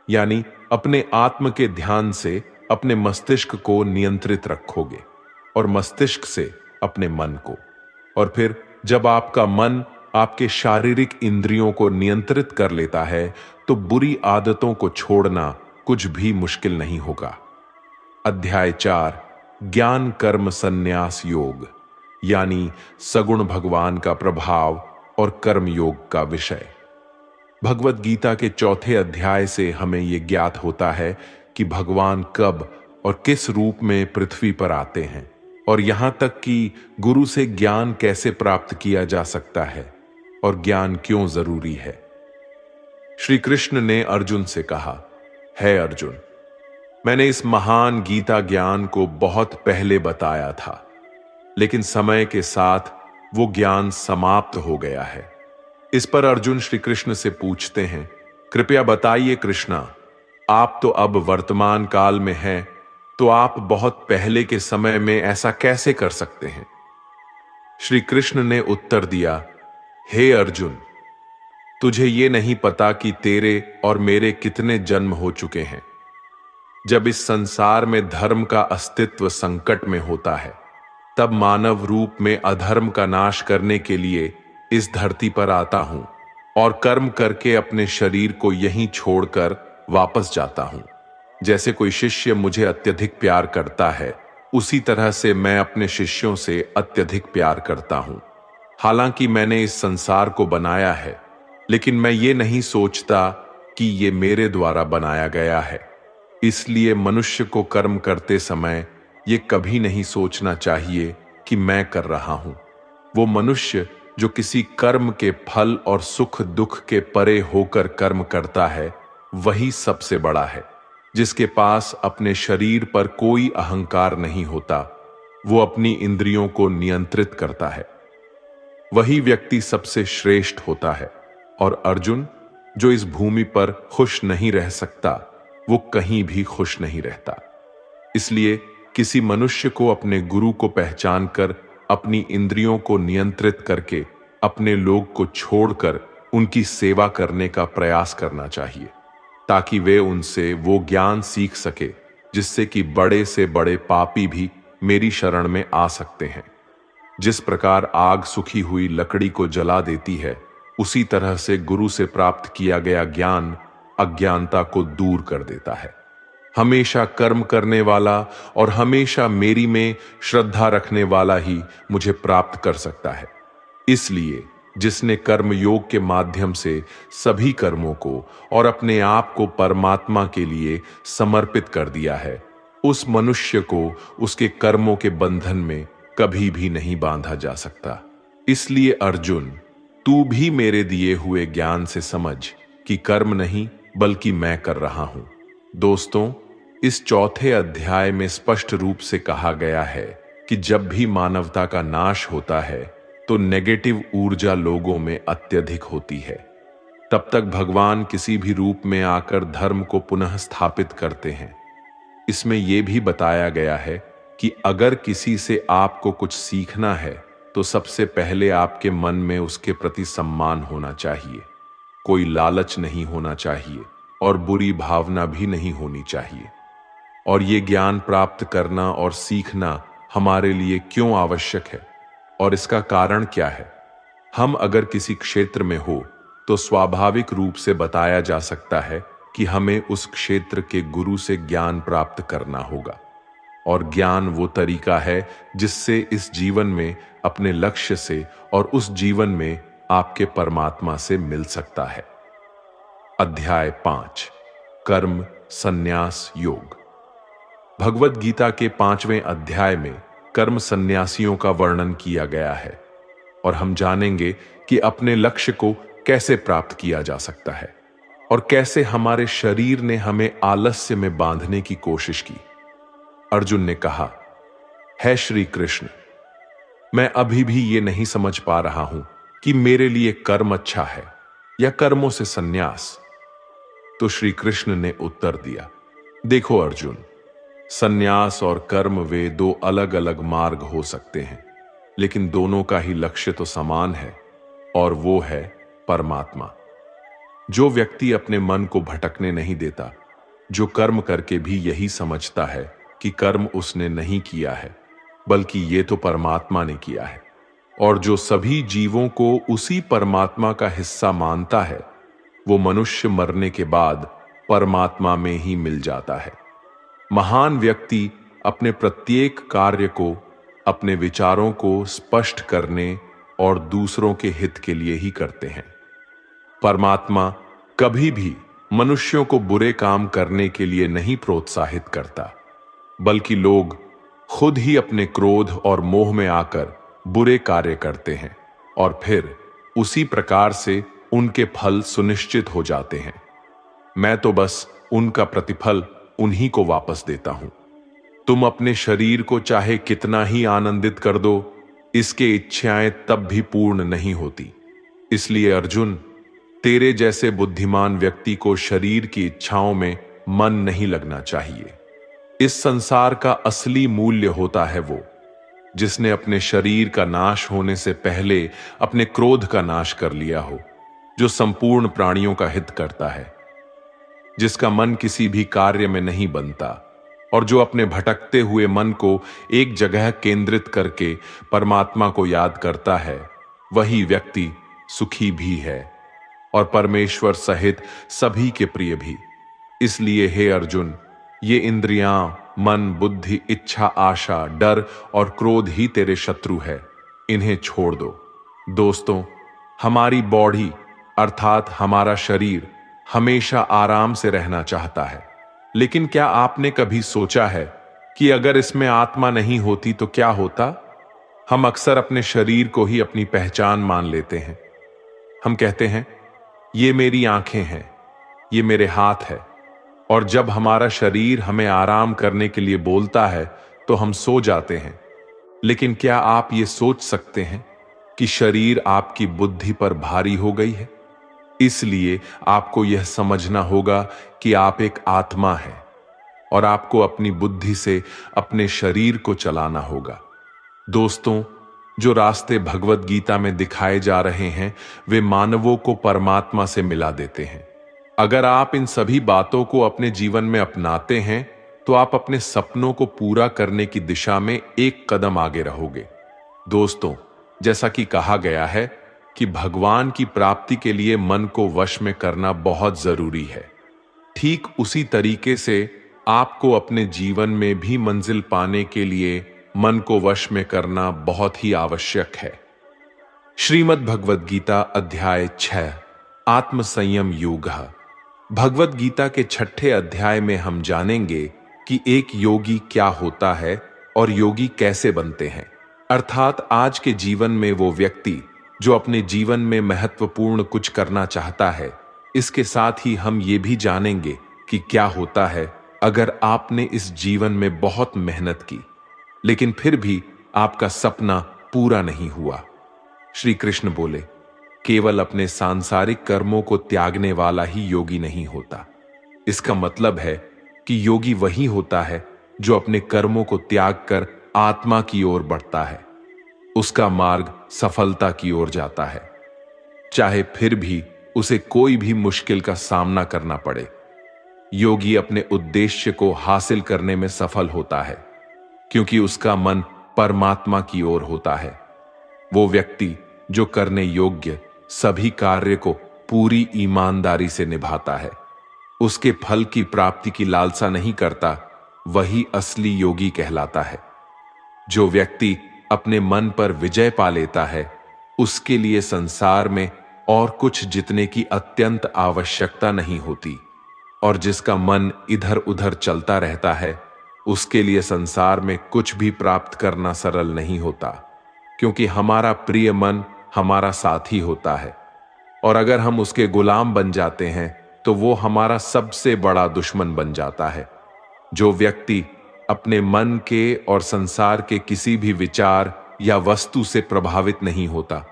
S1: यानी अपने आत्म के ध्यान से अपने मस्तिष्क को नियंत्रित रखोगे और मस्तिष्क से अपने मन को, और फिर जब आपका मन आपके शारीरिक इंद्रियों को नियंत्रित कर लेता है तो बुरी आदतों को छोड़ना कुछ भी मुश्किल नहीं होगा। अध्याय 4 ज्ञान कर्म संन्यास योग यानी सगुण भगवान का प्रभाव और कर्म योग का विषय। भगवत गीता के चौथे अध्याय से हमें यह ज्ञात होता है कि भगवान कब और किस रूप में पृथ्वी पर आते हैं, और यहां तक कि गुरु से ज्ञान कैसे प्राप्त किया जा सकता है और ज्ञान क्यों जरूरी है। श्री कृष्ण ने अर्जुन से कहा, है अर्जुन, मैंने इस महान गीता ज्ञान को बहुत पहले बताया था, लेकिन समय के साथ वो ज्ञान समाप्त हो गया है। इस पर अर्जुन श्री कृष्ण से पूछते हैं, कृपया बताइए कृष्णा, आप तो अब वर्तमान काल में हैं, तो आप बहुत पहले के समय में ऐसा कैसे कर सकते हैं? श्री कृष्ण ने उत्तर दिया, हे अर्जुन, तुझे ये नहीं पता कि तेरे और मेरे कितने जन्म हो चुके हैं। जब इस संसार में धर्म का अस्तित्व संकट में होता है, तब मानव रूप में अधर्म का नाश करने के लिए इस धरती पर आता हूं और कर्म करके अपने शरीर को यहीं छोड़कर वापस जाता हूं। जैसे कोई शिष्य मुझे अत्यधिक प्यार करता है, उसी तरह से मैं अपने शिष्यों से अत्यधिक प्यार करता हूं। हालांकि मैंने इस संसार को बनाया है, लेकिन मैं ये नहीं सोचता कि ये मेरे द्वारा बनाया गया है। इसलिए मनुष्य को कर्म करते समय ये कभी नहीं सोचना चाहिए कि मैं कर रहा हूं। वो मनुष्य जो किसी कर्म के फल और सुख दुख के परे होकर कर्म करता है, वही सबसे बड़ा है। जिसके पास अपने शरीर पर कोई अहंकार नहीं होता, वो अपनी इंद्रियों को नियंत्रित करता है, वही व्यक्ति सबसे श्रेष्ठ होता है। और अर्जुन, जो इस भूमि पर खुश नहीं रह सकता, वो कहीं भी खुश नहीं रहता। इसलिए किसी मनुष्य को अपने गुरु को पहचान कर अपनी इंद्रियों को नियंत्रित करके अपने लोग को छोड़कर उनकी सेवा करने का प्रयास करना चाहिए, ताकि वे उनसे वो ज्ञान सीख सके जिससे कि बड़े से बड़े पापी भी मेरी शरण में आ सकते हैं। जिस प्रकार आग सूखी हुई लकड़ी को जला देती है, उसी तरह से गुरु से प्राप्त किया गया ज्ञान अज्ञानता को दूर कर देता है। हमेशा कर्म करने वाला और हमेशा मेरी में श्रद्धा रखने वाला ही मुझे प्राप्त कर सकता है। इसलिए जिसने कर्म योग के माध्यम से सभी कर्मों को और अपने आप को परमात्मा के लिए समर्पित कर दिया है, उस मनुष्य को उसके कर्मों के बंधन में कभी भी नहीं बांधा जा सकता। इसलिए अर्जुन, तू भी मेरे दिए हुए ज्ञान से समझ कि कर्म नहीं बल्कि मैं कर रहा हूं। दोस्तों, इस चौथे अध्याय में स्पष्ट रूप से कहा गया है कि जब भी मानवता का नाश होता है तो नेगेटिव ऊर्जा लोगों में अत्यधिक होती है। तब तक भगवान किसी भी रूप में आकर धर्म को पुनः स्थापित करते हैं। इसमें यह भी बताया गया है कि अगर किसी से आपको कुछ सीखना है तो सबसे पहले आपके मन में उसके प्रति सम्मान होना चाहिए, कोई लालच नहीं होना चाहिए और बुरी भावना भी नहीं होनी चाहिए। और ये ज्ञान प्राप्त करना और सीखना हमारे लिए क्यों आवश्यक है और इसका कारण क्या है? हम अगर किसी क्षेत्र में हो तो स्वाभाविक रूप से बताया जा सकता है कि हमें उस क्षेत्र के गुरु से ज्ञान प्राप्त करना होगा। और ज्ञान वो तरीका है जिससे इस जीवन में अपने लक्ष्य से और उस जीवन में आपके परमात्मा से मिल सकता है। अध्याय 5 कर्म संन्यास योग। भगवद गीता के 5वें अध्याय में कर्म संन्यासियों का वर्णन किया गया है और हम जानेंगे कि अपने लक्ष्य को कैसे प्राप्त किया जा सकता है और कैसे हमारे शरीर ने हमें आलस्य में बांधने की कोशिश की। अर्जुन ने कहा, है श्री कृष्ण, मैं अभी भी ये नहीं समझ पा रहा हूं कि मेरे लिए कर्म अच्छा है या कर्मों से संन्यास। तो श्री कृष्ण ने उत्तर दिया, देखो अर्जुन, संन्यास और कर्म वे दो अलग अलग मार्ग हो सकते हैं, लेकिन दोनों का ही लक्ष्य तो समान है और वो है परमात्मा। जो व्यक्ति अपने मन को भटकने नहीं देता, जो कर्म करके भी यही समझता है कि कर्म उसने नहीं किया है बल्कि ये तो परमात्मा ने किया है, और जो सभी जीवों को उसी परमात्मा का हिस्सा मानता है, वो मनुष्य मरने के बाद परमात्मा में ही मिल जाता है। महान व्यक्ति अपने प्रत्येक कार्य को अपने विचारों को स्पष्ट करने और दूसरों के हित के लिए ही करते हैं। परमात्मा कभी भी मनुष्यों को बुरे काम करने के लिए नहीं प्रोत्साहित करता, बल्कि लोग खुद ही अपने क्रोध और मोह में आकर बुरे कार्य करते हैं और फिर उसी प्रकार से उनके फल सुनिश्चित हो जाते हैं। मैं तो बस उनका प्रतिफल उन्हीं को वापस देता हूं। तुम अपने शरीर को चाहे कितना ही आनंदित कर दो, इसके इच्छाएं तब भी पूर्ण नहीं होती। इसलिए अर्जुन, तेरे जैसे बुद्धिमान व्यक्ति को शरीर की इच्छाओं में मन नहीं लगना चाहिए। इस संसार का असली मूल्य होता है वो जिसने अपने शरीर का नाश होने से पहले अपने क्रोध का नाश कर लिया हो, जो संपूर्ण प्राणियों का हित करता है, जिसका मन किसी भी कार्य में नहीं बनता और जो अपने भटकते हुए मन को एक जगह केंद्रित करके परमात्मा को याद करता है, वही व्यक्ति सुखी भी है और परमेश्वर सहित सभी के प्रिय भी। इसलिए हे अर्जुन, ये इंद्रियां, मन, बुद्धि, इच्छा, आशा, डर और क्रोध ही तेरे शत्रु है, इन्हें छोड़ दो। दोस्तों, हमारी बॉडी अर्थात हमारा शरीर हमेशा आराम से रहना चाहता है, लेकिन क्या आपने कभी सोचा है कि अगर इसमें आत्मा नहीं होती तो क्या होता? हम अक्सर अपने शरीर को ही अपनी पहचान मान लेते हैं। हम कहते हैं, ये मेरी आंखें हैं, ये मेरे हाथ है, और जब हमारा शरीर हमें आराम करने के लिए बोलता है तो हम सो जाते हैं। लेकिन क्या आप ये सोच सकते हैं कि शरीर आपकी बुद्धि पर भारी हो गई है? इसलिए आपको यह समझना होगा कि आप एक आत्मा हैं और आपको अपनी बुद्धि से अपने शरीर को चलाना होगा। दोस्तों, जो रास्ते भगवद गीता में दिखाए जा रहे हैं, वे मानवों को परमात्मा से मिला देते हैं। अगर आप इन सभी बातों को अपने जीवन में अपनाते हैं तो आप अपने सपनों को पूरा करने की दिशा में एक कदम आगे रहोगे। दोस्तों, जैसा कि कहा गया है कि भगवान की प्राप्ति के लिए मन को वश में करना बहुत जरूरी है, ठीक उसी तरीके से आपको अपने जीवन में भी मंजिल पाने के लिए मन को वश में करना बहुत ही आवश्यक है। श्रीमद् भगवद गीता अध्याय 6 आत्म संयम योग। भगवद गीता के 6ठे अध्याय में हम जानेंगे कि एक योगी क्या होता है और योगी कैसे बनते हैं, अर्थात आज के जीवन में वो व्यक्ति जो अपने जीवन में महत्वपूर्ण कुछ करना चाहता है। इसके साथ ही हम ये भी जानेंगे कि क्या होता है अगर आपने इस जीवन में बहुत मेहनत की लेकिन फिर भी आपका सपना पूरा नहीं हुआ। श्री कृष्ण बोले, केवल अपने सांसारिक कर्मों को त्यागने वाला ही योगी नहीं होता। इसका मतलब है कि योगी वही होता है जो अपने कर्मों को त्याग कर आत्मा की ओर बढ़ता है। उसका मार्ग सफलता की ओर जाता है, चाहे फिर भी उसे कोई भी मुश्किल का सामना करना पड़े। योगी अपने उद्देश्य को हासिल करने में सफल होता है क्योंकि उसका मन परमात्मा की ओर होता है। वो व्यक्ति जो करने योग्य सभी कार्य को पूरी ईमानदारी से निभाता है, उसके फल की प्राप्ति की लालसा नहीं करता, वही असली योगी कहलाता है। जो व्यक्ति अपने मन पर विजय पा लेता है, उसके लिए संसार में और कुछ जीतने की अत्यंत आवश्यकता नहीं होती, और जिसका मन इधर उधर चलता रहता है, उसके लिए संसार में कुछ भी प्राप्त करना सरल नहीं होता, क्योंकि हमारा प्रिय मन हमारा साथी होता है, और अगर हम उसके गुलाम बन जाते हैं तो वो हमारा सबसे बड़ा दुश्मन बन जाता है। जो व्यक्ति अपने मन के और संसार के किसी भी विचार या वस्तु से प्रभावित नहीं होता,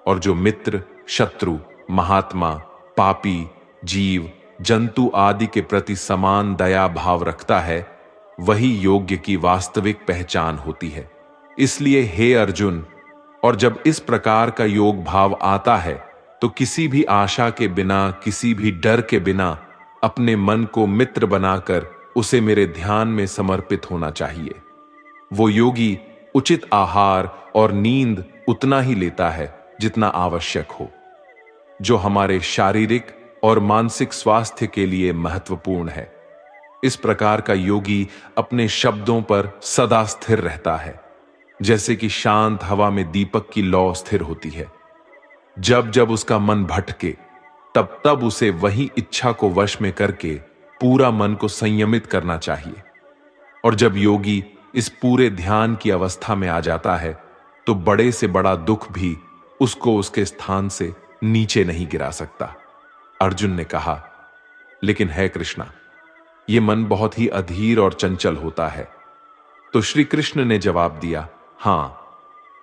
S1: और जो मित्र, शत्रु, महात्मा, पापी, जीव, जंतु आदि के प्रति समान दया भाव रखता है, वही योग्य की वास्तविक पहचान होती है। इसलिए हे अर्जुन, और जब इस प्रकार का योग भाव आता है तो किसी भी आशा के बिना, किसी भी डर के बिना अपने मन को मित्र बनाकर उसे मेरे ध्यान में समर्पित होना चाहिए। वो योगी उचित आहार और नींद उतना ही लेता है जितना आवश्यक हो, जो हमारे शारीरिक और मानसिक स्वास्थ्य के लिए महत्वपूर्ण है। इस प्रकार का योगी अपने शब्दों पर सदा स्थिर रहता है, जैसे कि शांत हवा में दीपक की लौ स्थिर होती है। जब जब उसका मन भटके, तब तब उसे वही इच्छा को वश में करके पूरा मन को संयमित करना चाहिए। और जब योगी इस पूरे ध्यान की अवस्था में आ जाता है, तो बड़े से बड़ा दुख भी उसको उसके स्थान से नीचे नहीं गिरा सकता। अर्जुन ने कहा, लेकिन है कृष्णा, यह मन बहुत ही अधीर और चंचल होता है। तो श्री कृष्ण ने जवाब दिया, हां,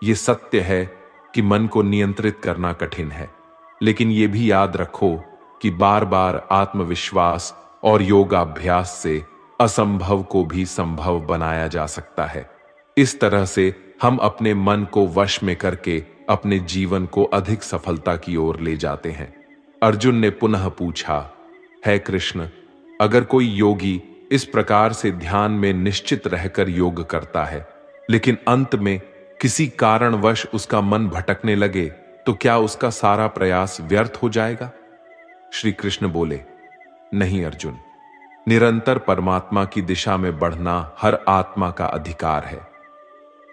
S1: यह सत्य है कि मन को नियंत्रित करना कठिन है, लेकिन यह भी याद रखो कि बार बार आत्मविश्वास और योगाभ्यास से असंभव को भी संभव बनाया जा सकता है। इस तरह से हम अपने मन को वश में करके अपने जीवन को अधिक सफलता की ओर ले जाते हैं। अर्जुन ने पुनः पूछा, है कृष्ण, अगर कोई योगी इस प्रकार से ध्यान में निश्चित रहकर योग करता है, लेकिन अंत में किसी कारणवश उसका मन भटकने लगे, तो क्या उसका सारा प्रयास व्यर्थ हो जाएगा? श्री कृष्ण बोले, नहीं अर्जुन, निरंतर परमात्मा की दिशा में बढ़ना हर आत्मा का अधिकार है।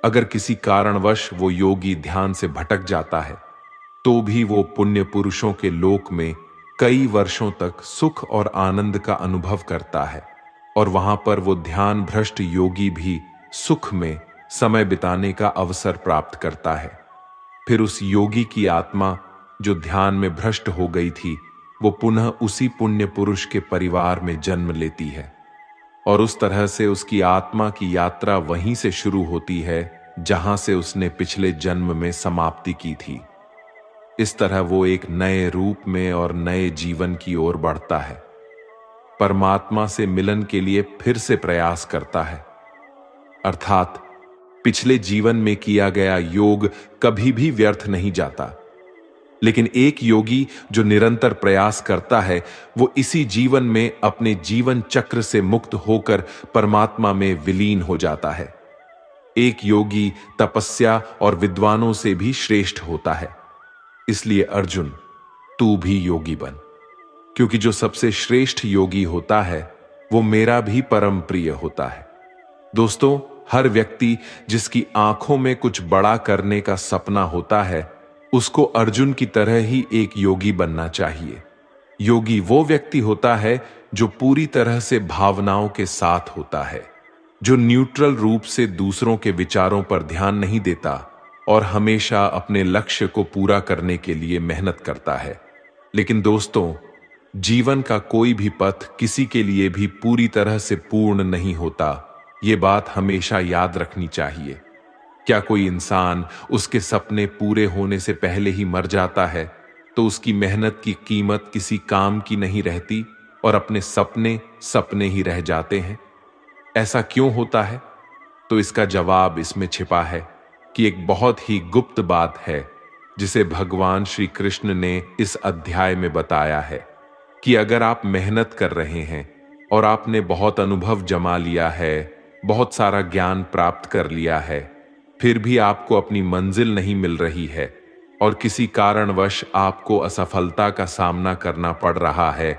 S1: अगर किसी कारणवश वो योगी ध्यान से भटक जाता है, तो भी वो पुण्य पुरुषों के लोक में कई वर्षों तक सुख और आनंद का अनुभव करता है, और वहां पर वो ध्यान भ्रष्ट योगी भी सुख में समय बिताने का अवसर प्राप्त करता है। फिर उस योगी की आत्मा जो ध्यान में भ्रष्ट हो गई थी, वो पुनः उसी पुण्य पुरुष के परिवार में जन्म लेती है, और उस तरह से उसकी आत्मा की यात्रा वहीं से शुरू होती है जहां से उसने पिछले जन्म में समाप्ति की थी। इस तरह वो एक नए रूप में और नए जीवन की ओर बढ़ता है, परमात्मा से मिलन के लिए फिर से प्रयास करता है। अर्थात पिछले जीवन में किया गया योग कभी भी व्यर्थ नहीं जाता, लेकिन एक योगी जो निरंतर प्रयास करता है, वो इसी जीवन में अपने जीवन चक्र से मुक्त होकर परमात्मा में विलीन हो जाता है। एक योगी तपस्या और विद्वानों से भी श्रेष्ठ होता है। इसलिए अर्जुन, तू भी योगी बन, क्योंकि जो सबसे श्रेष्ठ योगी होता है, वो मेरा भी परम प्रिय होता है। दोस्तों, हर व्यक्ति जिसकी आंखों में कुछ बड़ा करने का सपना होता है, उसको अर्जुन की तरह ही एक योगी बनना चाहिए। योगी वो व्यक्ति होता है जो पूरी तरह से भावनाओं के साथ होता है, जो न्यूट्रल रूप से दूसरों के विचारों पर ध्यान नहीं देता और हमेशा अपने लक्ष्य को पूरा करने के लिए मेहनत करता है। लेकिन दोस्तों, जीवन का कोई भी पथ किसी के लिए भी पूरी तरह से पूर्ण नहीं होता, ये बात हमेशा याद रखनी चाहिए। क्या कोई इंसान उसके सपने पूरे होने से पहले ही मर जाता है, तो उसकी मेहनत की कीमत किसी काम की नहीं रहती और अपने सपने सपने ही रह जाते हैं? ऐसा क्यों होता है? तो इसका जवाब इसमें छिपा है कि एक बहुत ही गुप्त बात है, जिसे भगवान श्री कृष्ण ने इस अध्याय में बताया है कि अगर आप मेहनत कर रहे हैं और आपने बहुत अनुभव जमा लिया है, बहुत सारा ज्ञान प्राप्त कर लिया है, फिर भी आपको अपनी मंजिल नहीं मिल रही है, और किसी कारणवश आपको असफलता का सामना करना पड़ रहा है,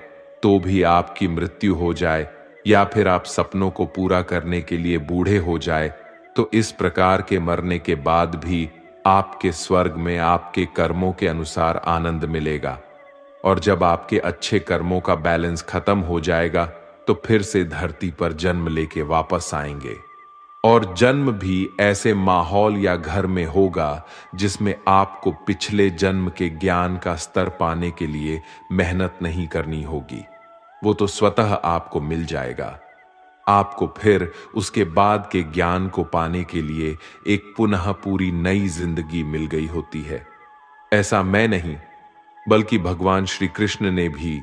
S1: तो भी आपकी मृत्यु हो जाए या फिर आप सपनों को पूरा करने के लिए बूढ़े हो जाए, तो इस प्रकार के मरने के बाद भी आपके स्वर्ग में आपके कर्मों के अनुसार आनंद मिलेगा। और जब आपके अच्छे कर्मों का बैलेंस खत्म हो जाएगा, तो फिर से धरती पर जन्म लेके वापस आएंगे। और जन्म भी ऐसे माहौल या घर में होगा जिसमें आपको पिछले जन्म के ज्ञान का स्तर पाने के लिए मेहनत नहीं करनी होगी। वो तो स्वतः आपको मिल जाएगा। आपको फिर उसके बाद के ज्ञान को पाने के लिए एक पुनः पूरी नई जिंदगी मिल गई होती है। ऐसा मैं नहीं, बल्कि भगवान श्री कृष्ण ने भी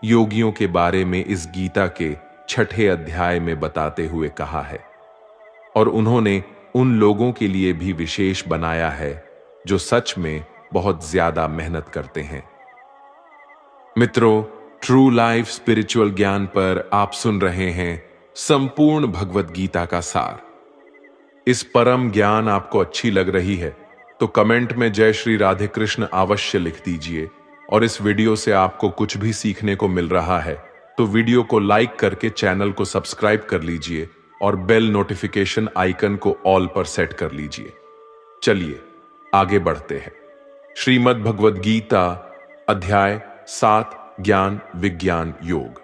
S1: योगियों के बारे में इस गीता के 6ठे अध्याय में बताते हुए कहा है। और उन्होंने उन लोगों के लिए भी विशेष बनाया है जो सच में बहुत ज्यादा मेहनत करते हैं। मित्रों, ट्रू लाइफ स्पिरिचुअल ज्ञान पर आप सुन रहे हैं संपूर्ण भगवत गीता का सार। इस परम ज्ञान आपको अच्छी लग रही है तो कमेंट में जय श्री राधे कृष्ण अवश्य लिख दीजिए। और इस वीडियो से आपको कुछ भी सीखने को मिल रहा है तो वीडियो को लाइक करके चैनल को सब्सक्राइब कर लीजिए और बेल नोटिफिकेशन आइकन को ऑल पर सेट कर लीजिए। चलिए आगे बढ़ते हैं। श्रीमद् भगवद गीता अध्याय 7 ज्ञान विज्ञान योग।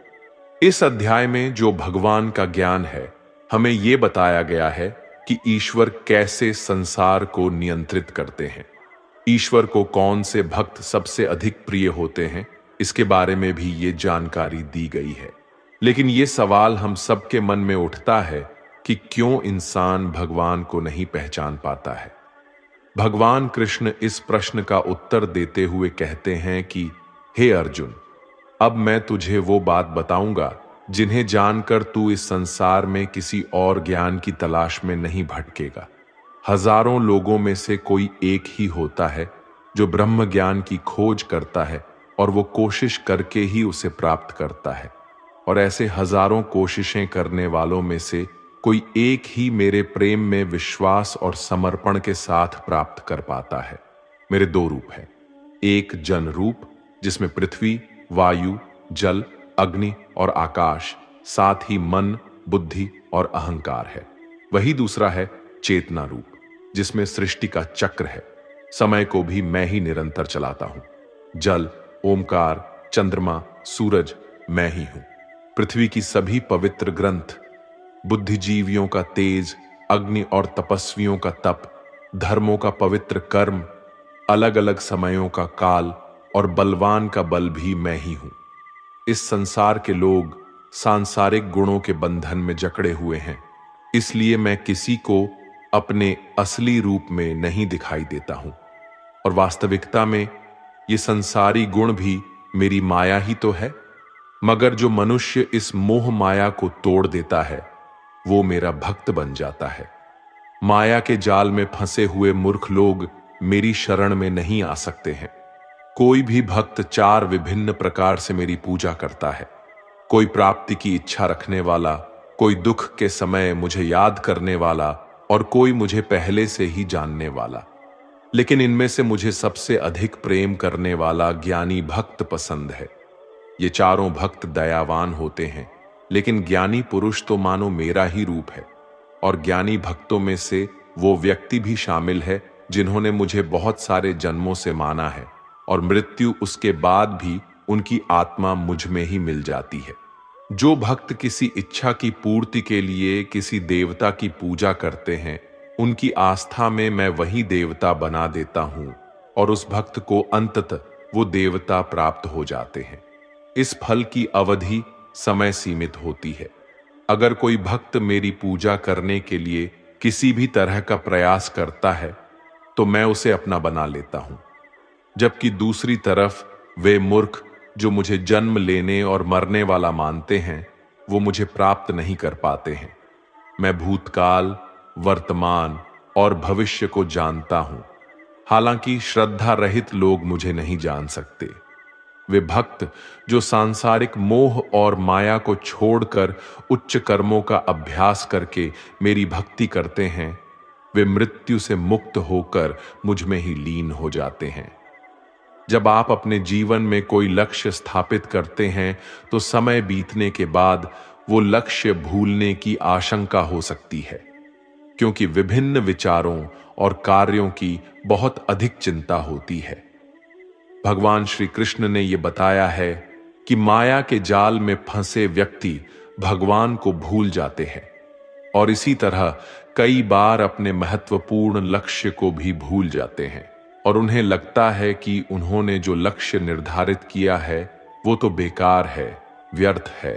S1: इस अध्याय में जो भगवान का ज्ञान है, हमें यह बताया गया है कि ईश्वर कैसे संसार को नियंत्रित करते हैं। ईश्वर को कौन से भक्त सबसे अधिक प्रिय होते हैं, इसके बारे में भी ये जानकारी दी गई है। लेकिन ये सवाल हम सबके मन में उठता है कि क्यों इंसान भगवान को नहीं पहचान पाता है। भगवान कृष्ण इस प्रश्न का उत्तर देते हुए कहते हैं कि हे अर्जुन, अब मैं तुझे वो बात बताऊंगा जिन्हें जानकर तू इस संसार में किसी और ज्ञान की तलाश में नहीं भटकेगा। हजारों लोगों में से कोई एक ही होता है जो ब्रह्म ज्ञान की खोज करता है और वो कोशिश करके ही उसे प्राप्त करता है। और ऐसे हजारों कोशिशें करने वालों में से कोई एक ही मेरे प्रेम में विश्वास और समर्पण के साथ प्राप्त कर पाता है। मेरे 2 रूप हैं, एक जन रूप जिसमें पृथ्वी, वायु, जल, अग्नि और आकाश, साथ ही मन, बुद्धि और अहंकार है। वही दूसरा है चेतना रूप, जिसमें सृष्टि का चक्र है। समय को भी मैं ही निरंतर चलाता हूं। जल, ओमकार, चंद्रमा, सूरज मैं ही हूं। पृथ्वी की सभी पवित्र ग्रंथ, बुद्धिजीवियों का तेज, अग्नि और तपस्वियों का तप, धर्मों का पवित्र कर्म, अलग अलग समयों का काल और बलवान का बल भी मैं ही हूं। इस संसार के लोग सांसारिक गुणों के बंधन में जकड़े हुए हैं, इसलिए मैं किसी को अपने असली रूप में नहीं दिखाई देता हूं। और वास्तविकता में ये संसारी गुण भी मेरी माया ही तो है। मगर जो मनुष्य इस मोह माया को तोड़ देता है, वो मेरा भक्त बन जाता है। माया के जाल में फंसे हुए मूर्ख लोग मेरी शरण में नहीं आ सकते हैं। कोई भी भक्त 4 विभिन्न प्रकार से मेरी पूजा करता है। कोई प्राप्ति की इच्छा रखने वाला, कोई दुख के समय मुझे याद करने वाला और कोई मुझे पहले से ही जानने वाला। लेकिन इनमें से मुझे सबसे अधिक प्रेम करने वाला ज्ञानी भक्त पसंद है। ये चारों भक्त दयावान होते हैं, लेकिन ज्ञानी पुरुष तो मानो मेरा ही रूप है। और ज्ञानी भक्तों में से वो व्यक्ति भी शामिल है जिन्होंने मुझे बहुत सारे जन्मों से माना है और मृत्यु उसके बाद भी उनकी आत्मा मुझ में ही मिल जाती है। जो भक्त किसी इच्छा की पूर्ति के लिए किसी देवता की पूजा करते हैं, उनकी आस्था में मैं वही देवता बना देता हूं और उस भक्त को अंततः वो देवता प्राप्त हो जाते हैं। इस फल की अवधि समय सीमित होती है। अगर कोई भक्त मेरी पूजा करने के लिए किसी भी तरह का प्रयास करता है तो मैं उसे अपना बना लेता हूं, जबकि दूसरी तरफ वे मूर्ख जो मुझे जन्म लेने और मरने वाला मानते हैं, वो मुझे प्राप्त नहीं कर पाते हैं। मैं भूतकाल, वर्तमान और भविष्य को जानता हूं, हालांकि श्रद्धा रहित लोग मुझे नहीं जान सकते। वे भक्त जो सांसारिक मोह और माया को छोड़कर उच्च कर्मों का अभ्यास करके मेरी भक्ति करते हैं, वे मृत्यु से मुक्त होकर मुझ में ही लीन हो जाते हैं। जब आप अपने जीवन में कोई लक्ष्य स्थापित करते हैं तो समय बीतने के बाद वो लक्ष्य भूलने की आशंका हो सकती है, क्योंकि विभिन्न विचारों और कार्यों की बहुत अधिक चिंता होती है। भगवान श्री कृष्ण ने यह बताया है कि माया के जाल में फंसे व्यक्ति भगवान को भूल जाते हैं और इसी तरह कई बार अपने महत्वपूर्ण लक्ष्य को भी भूल जाते हैं और उन्हें लगता है कि उन्होंने जो लक्ष्य निर्धारित किया है वो तो बेकार है, व्यर्थ है।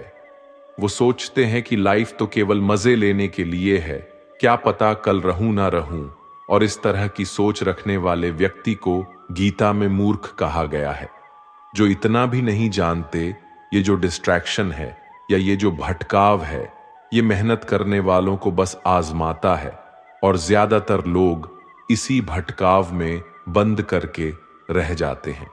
S1: वो सोचते हैं कि लाइफ तो केवल मजे लेने के लिए है, क्या पता कल रहूं ना रहूं, और इस तरह की सोच रखने वाले व्यक्ति को गीता में मूर्ख कहा गया है, जो इतना भी नहीं जानते ये जो डिस्ट्रैक्शन है या ये जो भटकाव है ये मेहनत करने वालों को बस आजमाता है और ज्यादातर लोग इसी भटकाव में बंद करके रह जाते हैं।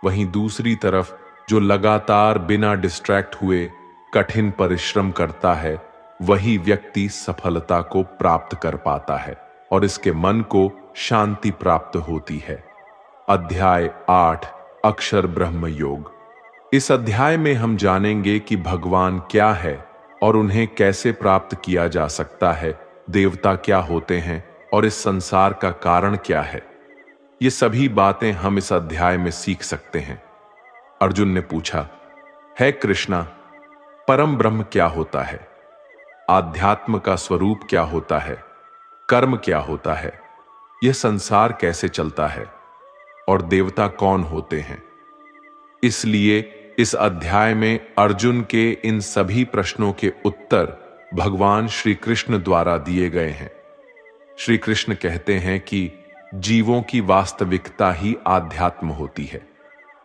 S1: वहीं दूसरी तरफ जो लगातार बिना डिस्ट्रैक्ट हुए कठिन परिश्रम करता है वही व्यक्ति सफलता को प्राप्त कर पाता है और इसके मन को शांति प्राप्त होती है। अध्याय 8 अक्षर ब्रह्म योग। इस अध्याय में हम जानेंगे कि भगवान क्या है और उन्हें कैसे प्राप्त किया जा सकता है, देवता क्या होते हैं और इस संसार का कारण क्या है। ये सभी बातें हम इस अध्याय में सीख सकते हैं। अर्जुन ने पूछा, है कृष्णा, परम ब्रह्म क्या होता है? आध्यात्म का स्वरूप क्या होता है? कर्म क्या होता है? यह संसार कैसे चलता है? और देवता कौन होते हैं? इसलिए इस अध्याय में अर्जुन के इन सभी प्रश्नों के उत्तर भगवान श्री कृष्ण द्वारा दिए गए हैं। श्री कृष्ण कहते हैं कि जीवों की वास्तविकता ही आध्यात्म होती है।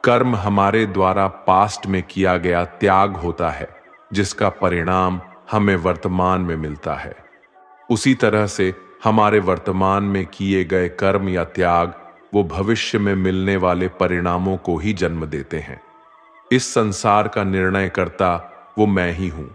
S1: कर्म हमारे द्वारा पास्ट में किया गया त्याग होता है जिसका परिणाम हमें वर्तमान में मिलता है। उसी तरह से हमारे वर्तमान में किए गए कर्म या त्याग वो भविष्य में मिलने वाले परिणामों को ही जन्म देते हैं। इस संसार का निर्णय करता वो मैं ही हूं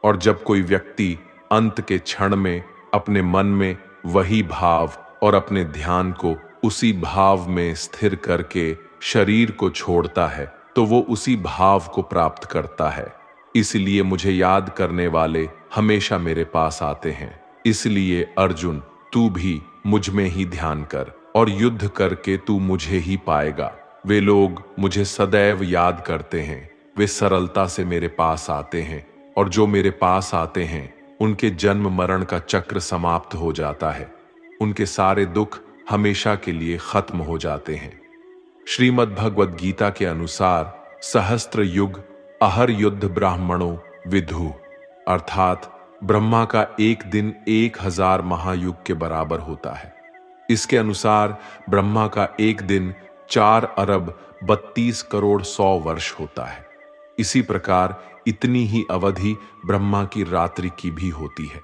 S1: और जब कोई व्यक्ति अंत के क्षण में अपने मन में वही भाव और अपने ध्यान को उसी भाव में स्थिर करके शरीर को छोड़ता है तो वो उसी भाव को प्राप्त करता है। इसलिए मुझे याद करने वाले हमेशा मेरे पास आते हैं। इसलिए अर्जुन, तू भी मुझ में ही ध्यान कर और युद्ध करके तू मुझे ही पाएगा। वे लोग मुझे सदैव याद करते हैं, वे सरलता से मेरे पास आते हैं और जो मेरे पास आते हैं उनके जन्म मरण का चक्र समाप्त हो जाता है, उनके सारे दुख हमेशा के लिए खत्म हो जाते हैं। श्रीमद् भगवद गीता के अनुसार सहस्त्र युग अहर युद्ध ब्राह्मणों विधु, अर्थात ब्रह्मा का एक दिन 1000 महायुग के बराबर होता है। इसके अनुसार ब्रह्मा का एक दिन 4 अरब 32 करोड़ 100 वर्ष होता है। इसी प्रकार इतनी ही अवधि ब्रह्मा की रात्रि की भी होती है।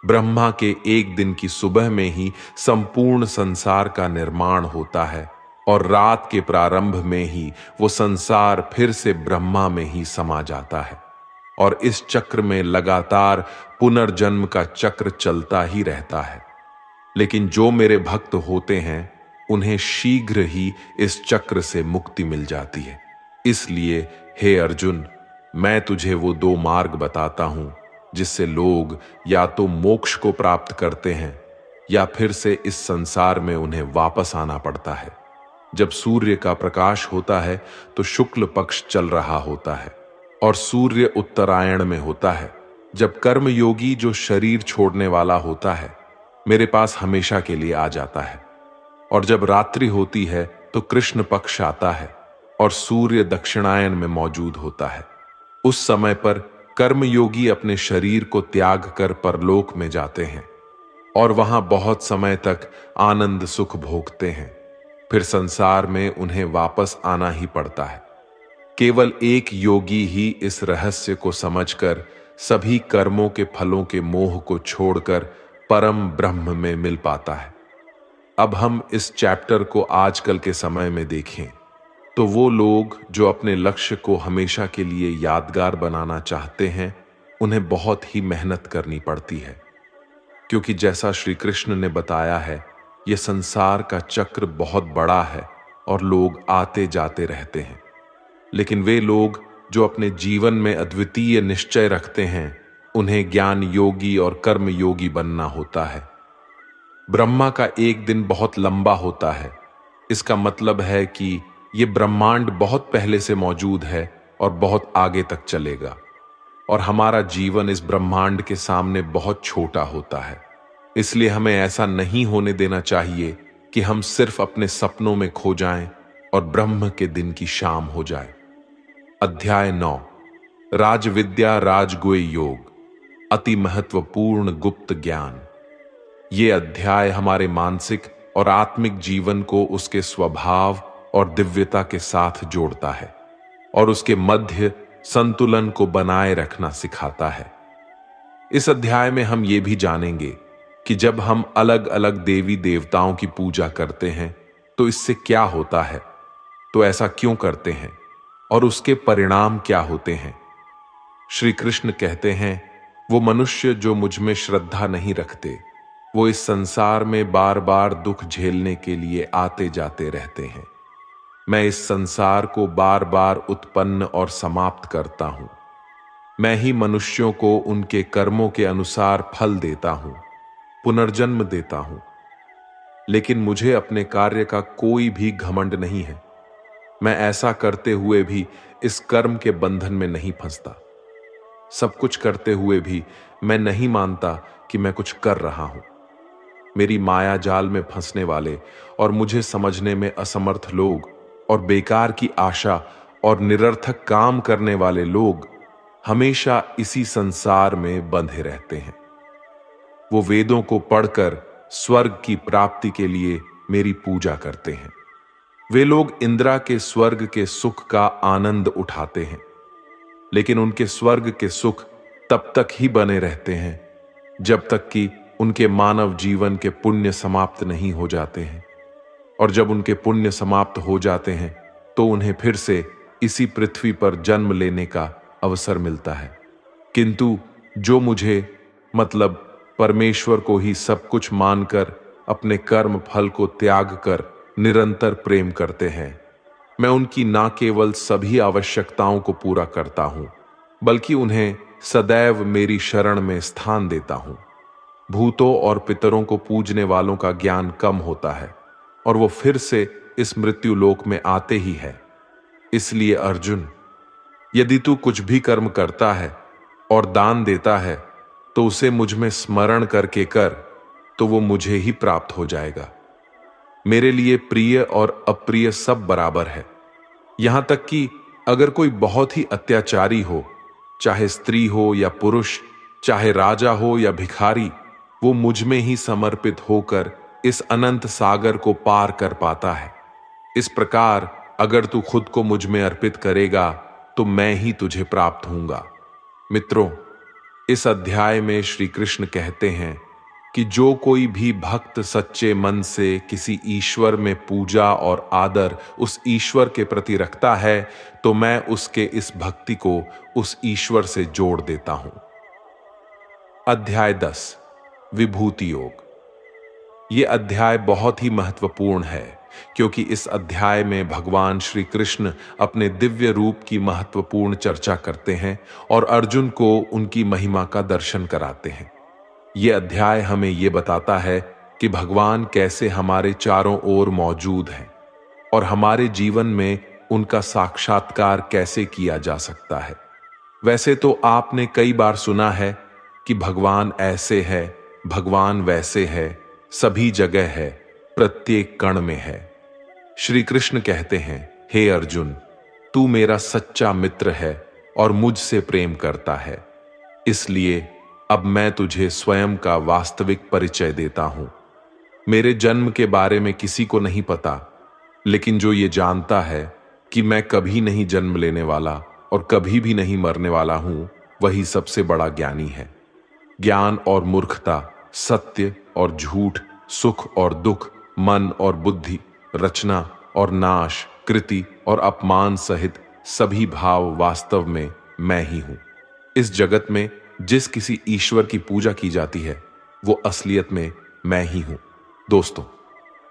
S1: ब्रह्मा के एक दिन की सुबह में ही संपूर्ण संसार का निर्माण होता है और रात के प्रारंभ में ही वो संसार फिर से ब्रह्मा में ही समा जाता है और इस चक्र में लगातार पुनर्जन्म का चक्र चलता ही रहता है। लेकिन जो मेरे भक्त होते हैं उन्हें शीघ्र ही इस चक्र से मुक्ति मिल जाती है। इसलिए हे अर्जुन, मैं तुझे वो 2 मार्ग बताता हूं जिससे लोग या तो मोक्ष को प्राप्त करते हैं या फिर से इस संसार में उन्हें वापस आना पड़ता है। जब सूर्य का प्रकाश होता है तो शुक्ल पक्ष चल रहा होता है और सूर्य उत्तरायण में होता है। जब कर्मयोगी जो शरीर छोड़ने वाला होता है मेरे पास हमेशा के लिए आ जाता है और जब रात्रि होती है तो कृष्ण पक्ष आता है और सूर्य दक्षिणायन में मौजूद होता है। उस समय पर कर्मयोगी अपने शरीर को त्याग कर परलोक में जाते हैं और वहां बहुत समय तक आनंद सुख भोगते हैं। फिर संसार में उन्हें वापस आना ही पड़ता है। केवल एक योगी ही इस रहस्य को समझकर सभी कर्मों के फलों के मोह को छोड़कर परम ब्रह्म में मिल पाता है। अब हम इस चैप्टर को आजकल के समय में देखें तो वो लोग जो अपने लक्ष्य को हमेशा के लिए यादगार बनाना चाहते हैं उन्हें बहुत ही मेहनत करनी पड़ती है, क्योंकि जैसा श्री कृष्ण ने बताया है, यह संसार का चक्र बहुत बड़ा है और लोग आते जाते रहते हैं। लेकिन वे लोग जो अपने जीवन में अद्वितीय निश्चय रखते हैं, उन्हें ज्ञान योगी और कर्म योगी बनना होता है। ब्रह्मा का एक दिन बहुत लंबा होता है। इसका मतलब है कि ये ब्रह्मांड बहुत पहले से मौजूद है और बहुत आगे तक चलेगा, और हमारा जीवन इस ब्रह्मांड के सामने बहुत छोटा होता है। इसलिए हमें ऐसा नहीं होने देना चाहिए कि हम सिर्फ अपने सपनों में खो जाएं और ब्रह्म के दिन की शाम हो जाए। अध्याय 9, राजविद्या राजगुह्य योग, अति महत्वपूर्ण गुप्त ज्ञान। ये अध्याय हमारे मानसिक और आत्मिक जीवन को उसके स्वभाव और दिव्यता के साथ जोड़ता है और उसके मध्य संतुलन को बनाए रखना सिखाता है। इस अध्याय में हम ये भी जानेंगे कि जब हम अलग अलग देवी देवताओं की पूजा करते हैं तो इससे क्या होता है, तो ऐसा क्यों करते हैं और उसके परिणाम क्या होते हैं। श्री कृष्ण कहते हैं, वो मनुष्य जो मुझ में श्रद्धा नहीं रखते, वो इस संसार में बार बार दुख झेलने के लिए आते जाते रहते हैं। मैं इस संसार को बार बार उत्पन्न और समाप्त करता हूं। मैं ही मनुष्यों को उनके कर्मों के अनुसार फल देता हूं, पुनर्जन्म देता हूं। लेकिन मुझे अपने कार्य का कोई भी घमंड नहीं है। मैं ऐसा करते हुए भी इस कर्म के बंधन में नहीं फंसता। सब कुछ करते हुए भी मैं नहीं मानता कि मैं कुछ कर रहा हूं। मेरी माया जाल में फंसने वाले और मुझे समझने में असमर्थ लोग और बेकार की आशा और निरर्थक काम करने वाले लोग हमेशा इसी संसार में बंधे रहते हैं। वो वेदों को पढ़कर स्वर्ग की प्राप्ति के लिए मेरी पूजा करते हैं। वे लोग इंद्रा के स्वर्ग के सुख का आनंद उठाते हैं, लेकिन उनके स्वर्ग के सुख तब तक ही बने रहते हैं जब तक कि उनके मानव जीवन के पुण्य समाप्त नहीं हो जाते हैं। और जब उनके पुण्य समाप्त हो जाते हैं तो उन्हें फिर से इसी पृथ्वी पर जन्म लेने का अवसर मिलता है। किंतु जो मुझे मतलब परमेश्वर को ही सब कुछ मानकर अपने कर्म फल को त्याग कर निरंतर प्रेम करते हैं, मैं उनकी ना केवल सभी आवश्यकताओं को पूरा करता हूं, बल्कि उन्हें सदैव मेरी शरण में स्थान देता हूं। भूतों और पितरों को पूजने वालों का ज्ञान कम होता है और वो फिर से इस मृत्यु लोक में आते ही है। इसलिए अर्जुन, यदि तू कुछ भी कर्म करता है और दान देता है तो उसे मुझ में स्मरण करके कर, तो वो मुझे ही प्राप्त हो जाएगा। मेरे लिए प्रिय और अप्रिय सब बराबर है। यहां तक कि अगर कोई बहुत ही अत्याचारी हो, चाहे स्त्री हो या पुरुष, चाहे राजा हो या भिखारी, वो मुझ में ही समर्पित होकर इस अनंत सागर को पार कर पाता है। इस प्रकार अगर तू खुद को मुझ में अर्पित करेगा तो मैं ही तुझे प्राप्त होऊंगा। मित्रों, इस अध्याय में श्री कृष्ण कहते हैं कि जो कोई भी भक्त सच्चे मन से किसी ईश्वर में पूजा और आदर उस ईश्वर के प्रति रखता है, तो मैं उसके इस भक्ति को उस ईश्वर से जोड़ देता हूं। अध्याय 10, विभूति योग। ये अध्याय बहुत ही महत्वपूर्ण है, क्योंकि इस अध्याय में भगवान श्री कृष्ण अपने दिव्य रूप की महत्वपूर्ण चर्चा करते हैं और अर्जुन को उनकी महिमा का दर्शन कराते हैं। ये अध्याय हमें ये बताता है कि भगवान कैसे हमारे चारों ओर मौजूद हैं और हमारे जीवन में उनका साक्षात्कार कैसे किया जा सकता है। वैसे तो आपने कई बार सुना है कि भगवान ऐसे है, भगवान वैसे है, सभी जगह है, प्रत्येक कण में है। श्री कृष्ण कहते हैं, हे अर्जुन, तू मेरा सच्चा मित्र है और मुझसे प्रेम करता है। इसलिए अब मैं तुझे स्वयं का वास्तविक परिचय देता हूं। मेरे जन्म के बारे में किसी को नहीं पता, लेकिन जो ये जानता है कि मैं कभी नहीं जन्म लेने वाला और कभी भी नहीं मरने वाला हूं, वही सबसे बड़ा ज्ञानी है। ज्ञान और मूर्खता, सत्य और झूठ, सुख और दुख, मन और बुद्धि, रचना और नाश, कृति और अपमान सहित सभी भाव वास्तव में मैं ही हूं। इस जगत में जिस किसी ईश्वर की पूजा की जाती है, वो असलियत में मैं ही हूं। दोस्तों,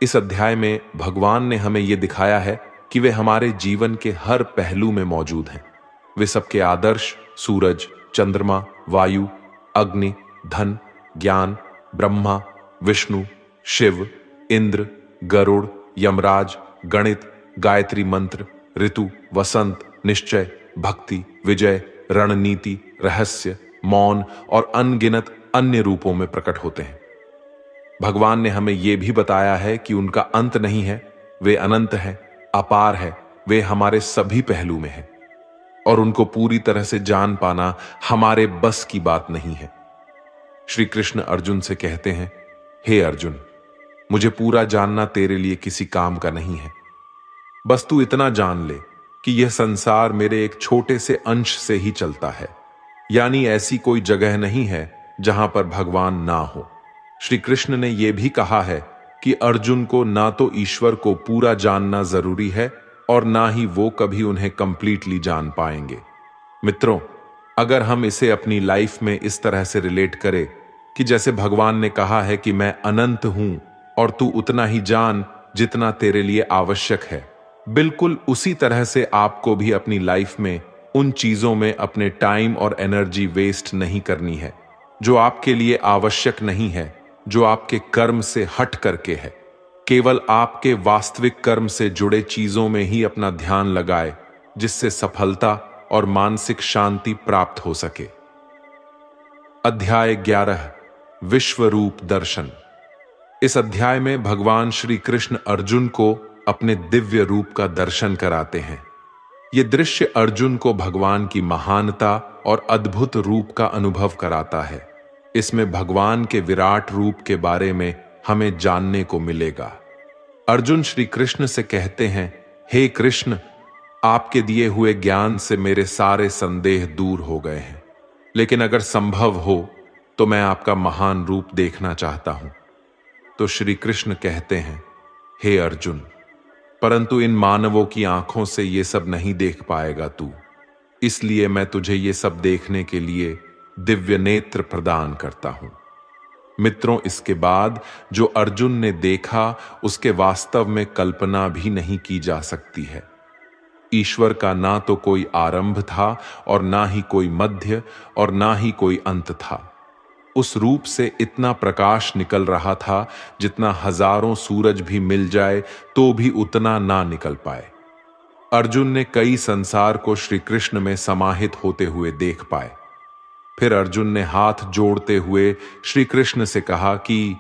S1: इस अध्याय में भगवान ने हमें यह दिखाया है कि वे हमारे जीवन के हर पहलू में मौजूद हैं। वे सबके आदर्श, सूरज, चंद्रमा, वायु, अग्नि, धन, ज्ञान, ब्रह्मा, विष्णु, शिव, इंद्र, गरुड़, यमराज, गणित, गायत्री मंत्र, ऋतु, वसंत, निश्चय, भक्ति, विजय, रणनीति, रहस्य, मौन और अनगिनत अन्य रूपों में प्रकट होते हैं। भगवान ने हमें यह भी बताया है कि उनका अंत नहीं है, वे अनंत है, अपार है, वे हमारे सभी पहलू में है और उनको पूरी तरह से जान पाना हमारे बस की बात नहीं है। श्री कृष्ण अर्जुन से कहते हैं, हे अर्जुन, मुझे पूरा जानना तेरे लिए किसी काम का नहीं है। बस तू इतना जान ले कि यह संसार मेरे एक छोटे से अंश से ही चलता है, यानी ऐसी कोई जगह नहीं है जहां पर भगवान ना हो। श्री कृष्ण ने यह भी कहा है कि अर्जुन को ना तो ईश्वर को पूरा जानना जरूरी है और ना ही वो कभी उन्हें कंप्लीटली जान पाएंगे। मित्रों, अगर हम इसे अपनी लाइफ में इस तरह से रिलेट करें कि जैसे भगवान ने कहा है कि मैं अनंत हूं और तू उतना ही जान जितना तेरे लिए आवश्यक है, बिल्कुल उसी तरह से आपको भी अपनी लाइफ में उन चीजों में अपने टाइम और एनर्जी वेस्ट नहीं करनी है जो आपके लिए आवश्यक नहीं है, जो आपके कर्म से हट करके है। केवल आपके वास्तविक कर्म से जुड़े चीजों में ही अपना ध्यान लगाए, जिससे सफलता और मानसिक शांति प्राप्त हो सके। अध्याय 11, विश्व रूप दर्शन। इस अध्याय में भगवान श्री कृष्ण अर्जुन को अपने दिव्य रूप का दर्शन कराते हैं। यह दृश्य अर्जुन को भगवान की महानता और अद्भुत रूप का अनुभव कराता है। इसमें भगवान के विराट रूप के बारे में हमें जानने को मिलेगा। अर्जुन श्री कृष्ण से कहते हैं, हे कृष्ण, आपके दिए हुए ज्ञान से मेरे सारे संदेह दूर हो गए हैं, लेकिन अगर संभव हो तो मैं आपका महान रूप देखना चाहता हूं। तो श्री कृष्ण कहते हैं, हे अर्जुन, परंतु इन मानवों की आंखों से ये सब नहीं देख पाएगा तू, इसलिए मैं तुझे ये सब देखने के लिए दिव्य नेत्र प्रदान करता हूं। मित्रों, इसके बाद जो अर्जुन ने देखा उसके वास्तव में कल्पना भी नहीं की जा सकती है। ईश्वर का ना तो कोई आरंभ था और ना ही कोई मध्य और ना ही कोई अंत था। उस रूप से इतना प्रकाश निकल रहा था जितना हजारों सूरज भी मिल जाए तो भी उतना ना निकल पाए। अर्जुन ने कई संसार को श्री कृष्ण में समाहित होते हुए देख पाए। फिर अर्जुन ने हाथ जोड़ते हुए श्री कृष्ण से कहा कि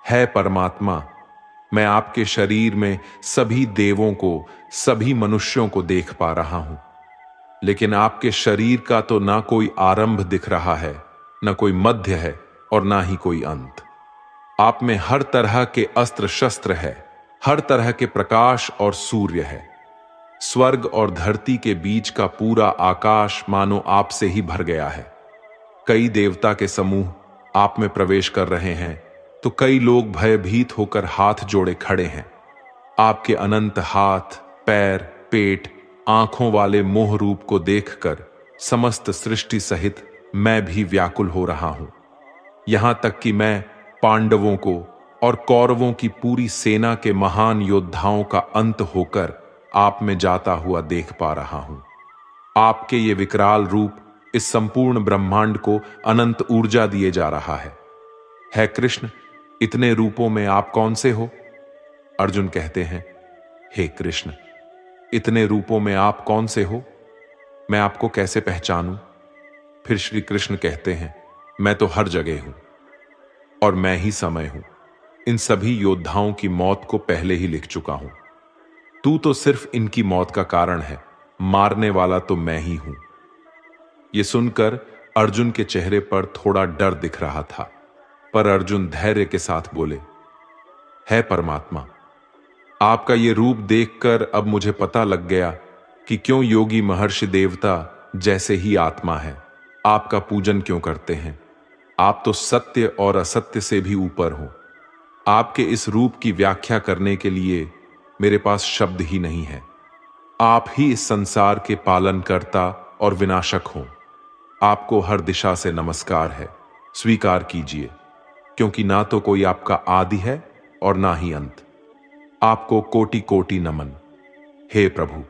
S1: है परमात्मा, मैं आपके शरीर में सभी देवों को, सभी मनुष्यों को देख पा रहा हूं, लेकिन आपके शरीर का तो ना कोई आरंभ दिख रहा है, न कोई मध्य है और ना ही कोई अंत। आप में हर तरह के अस्त्र शस्त्र है, हर तरह के प्रकाश और सूर्य है। स्वर्ग और धरती के बीच का पूरा आकाश मानो आपसे ही भर गया है। कई देवता के समूह आप में प्रवेश कर रहे हैं तो कई लोग भयभीत होकर हाथ जोड़े खड़े हैं। आपके अनंत हाथ, पैर, पेट, आंखों वाले मोह रूप को देखकर समस्त सृष्टि सहित मैं भी व्याकुल हो रहा हूं। यहां तक कि मैं पांडवों को और कौरवों की पूरी सेना के महान योद्धाओं का अंत होकर आप में जाता हुआ देख पा रहा हूं। आपके ये विकराल रूप इस संपूर्ण ब्रह्मांड को अनंत ऊर्जा दिए जा रहा है कृष्ण, इतने रूपों में आप कौन से हो? अर्जुन कहते हैं, हे कृष्ण, इतने रूपों में आप कौन से हो? मैं आपको कैसे पहचानूं? फिर श्री कृष्ण कहते हैं, मैं तो हर जगह हूं और मैं ही समय हूं। इन सभी योद्धाओं की मौत को पहले ही लिख चुका हूं। तू तो सिर्फ इनकी मौत का कारण है, मारने वाला तो मैं ही हूं। यह सुनकर अर्जुन के चेहरे पर थोड़ा डर दिख रहा था, पर अर्जुन धैर्य के साथ बोले, है परमात्मा, आपका यह रूप देखकर अब मुझे पता लग गया कि क्यों योगी महर्षि देवता जैसे ही आत्मा है आपका पूजन क्यों करते हैं। आप तो सत्य और असत्य से भी ऊपर हो। आपके इस रूप की व्याख्या करने के लिए मेरे पास शब्द ही नहीं है। आप ही इस संसार के पालनकर्ता और विनाशक हो। आपको हर दिशा से नमस्कार है, स्वीकार कीजिए, क्योंकि ना तो कोई आपका आदि है और ना ही अंत। आपको कोटि कोटि नमन। हे प्रभु,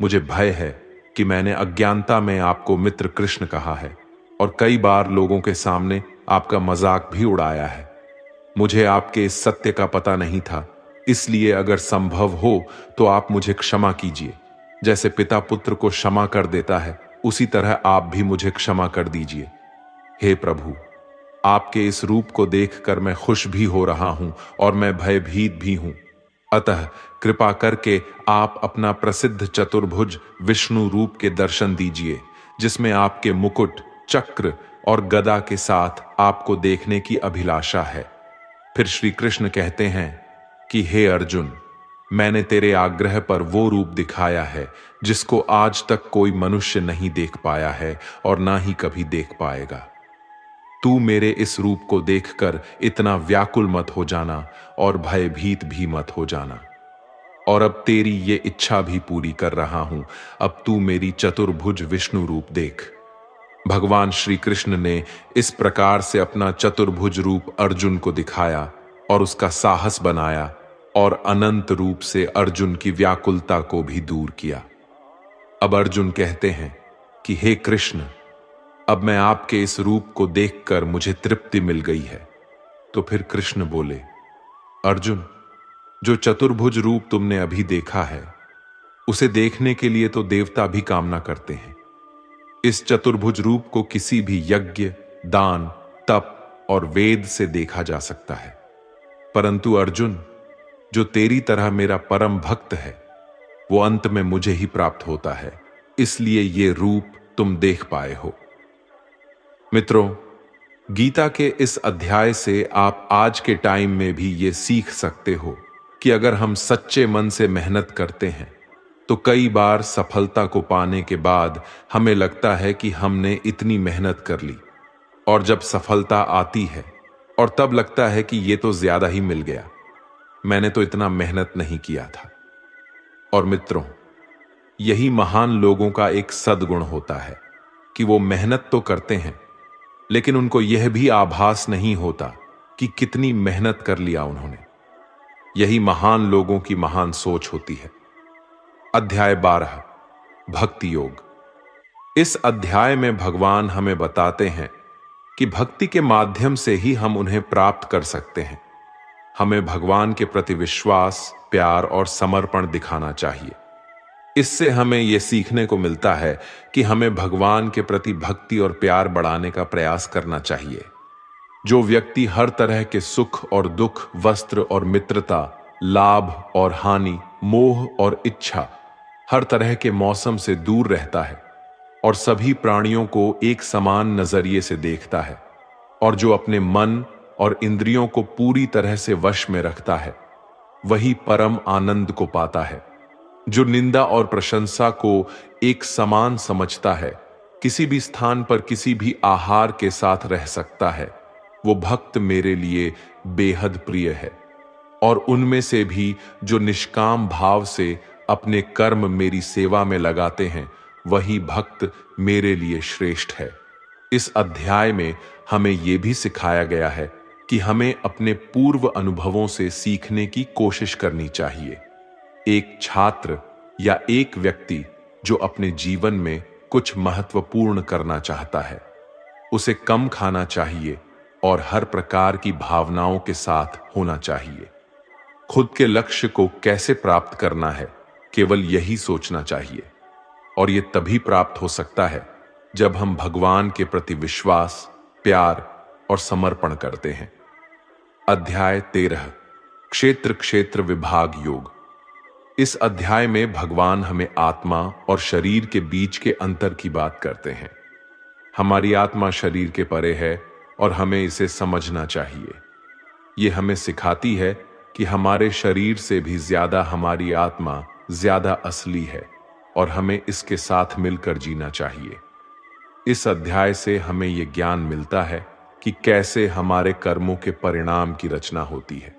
S1: मुझे भय है कि मैंने अज्ञानता में आपको मित्र कृष्ण कहा है और कई बार लोगों के सामने आपका मजाक भी उड़ाया है। मुझे आपके इस सत्य का पता नहीं था, इसलिए अगर संभव हो तो आप मुझे क्षमा कीजिए। जैसे पिता पुत्र को क्षमा कर देता है, उसी तरह आप भी मुझे क्षमा कर दीजिए। हे प्रभु, आपके इस रूप को देखकर मैं खुश भी हो रहा हूं और मैं भयभीत भी हूं। अतः कृपा करके आप अपना प्रसिद्ध चतुर्भुज विष्णु रूप के दर्शन दीजिए, जिसमें आपके मुकुट, चक्र और गदा के साथ आपको देखने की अभिलाषा है। फिर श्री कृष्ण कहते हैं कि हे अर्जुन, मैंने तेरे आग्रह पर वो रूप दिखाया है जिसको आज तक कोई मनुष्य नहीं देख पाया है और ना ही कभी देख पाएगा। तू मेरे इस रूप को देखकर इतना व्याकुल मत हो जाना और भयभीत भी मत हो जाना। और अब तेरी ये इच्छा भी पूरी कर रहा हूं, अब तू मेरी चतुर्भुज विष्णु रूप देख। भगवान श्री कृष्ण ने इस प्रकार से अपना चतुर्भुज रूप अर्जुन को दिखाया और उसका साहस बनाया और अनंत रूप से अर्जुन की व्याकुलता को भी दूर किया। अब अर्जुन कहते हैं कि हे कृष्ण, अब मैं आपके इस रूप को देखकर मुझे तृप्ति मिल गई है। तो फिर कृष्ण बोले, अर्जुन, जो चतुर्भुज रूप तुमने अभी देखा है, उसे देखने के लिए तो देवता भी कामना करते हैं। इस चतुर्भुज रूप को किसी भी यज्ञ, दान, तप और वेद से देखा जा सकता है। परंतु अर्जुन, जो तेरी तरह मेरा परम भक्त है, वो अंत में मुझे ही प्राप्त होता है, इसलिए ये रूप तुम देख पाए हो। मित्रों, गीता के इस अध्याय से आप आज के टाइम में भी ये सीख सकते हो कि अगर हम सच्चे मन से मेहनत करते हैं तो कई बार सफलता को पाने के बाद हमें लगता है कि हमने इतनी मेहनत कर ली, और जब सफलता आती है और तब लगता है कि ये तो ज्यादा ही मिल गया, मैंने तो इतना मेहनत नहीं किया था। और मित्रों, यही महान लोगों का एक सद्गुण होता है कि वो मेहनत तो करते हैं, लेकिन उनको यह भी आभास नहीं होता कि कितनी मेहनत कर लिया उन्होंने। यही महान लोगों की महान सोच होती है। अध्याय 12, भक्ति योग। इस अध्याय में भगवान हमें बताते हैं कि भक्ति के माध्यम से ही हम उन्हें प्राप्त कर सकते हैं। हमें भगवान के प्रति विश्वास, प्यार और समर्पण दिखाना चाहिए। इससे हमें यह सीखने को मिलता है कि हमें भगवान के प्रति भक्ति और प्यार बढ़ाने का प्रयास करना चाहिए। जो व्यक्ति हर तरह के सुख और दुख, वस्त्र और मित्रता, लाभ और हानि, मोह और इच्छा, हर तरह के मौसम से दूर रहता है और सभी प्राणियों को एक समान नजरिए से देखता है, और जो अपने मन और इंद्रियों को पूरी तरह से वश में रखता है, वही परम आनंद को पाता है। जो निंदा और प्रशंसा को एक समान समझता है, किसी भी स्थान पर किसी भी आहार के साथ रह सकता है, वो भक्त मेरे लिए बेहद प्रिय है। और उनमें से भी जो निष्काम भाव से अपने कर्म मेरी सेवा में लगाते हैं, वही भक्त मेरे लिए श्रेष्ठ है। इस अध्याय में हमें यह भी सिखाया गया है कि हमें अपने पूर्व अनुभवों से सीखने की कोशिश करनी चाहिए। एक छात्र या एक व्यक्ति जो अपने जीवन में कुछ महत्वपूर्ण करना चाहता है, उसे कम खाना चाहिए और हर प्रकार की भावनाओं के साथ होना चाहिए। खुद के लक्ष्य को कैसे प्राप्त करना है, केवल यही सोचना चाहिए, और यह तभी प्राप्त हो सकता है जब हम भगवान के प्रति विश्वास, प्यार और समर्पण करते हैं। अध्याय 13, क्षेत्र क्षेत्र विभाग योग। इस अध्याय में भगवान हमें आत्मा और शरीर के बीच के अंतर की बात करते हैं। हमारी आत्मा शरीर के परे है और हमें इसे समझना चाहिए। यह हमें सिखाती है कि हमारे शरीर से भी ज्यादा हमारी आत्मा ज्यादा असली है और हमें इसके साथ मिलकर जीना चाहिए। इस अध्याय से हमें यह ज्ञान मिलता है कि कैसे हमारे कर्मों के परिणाम की रचना होती है।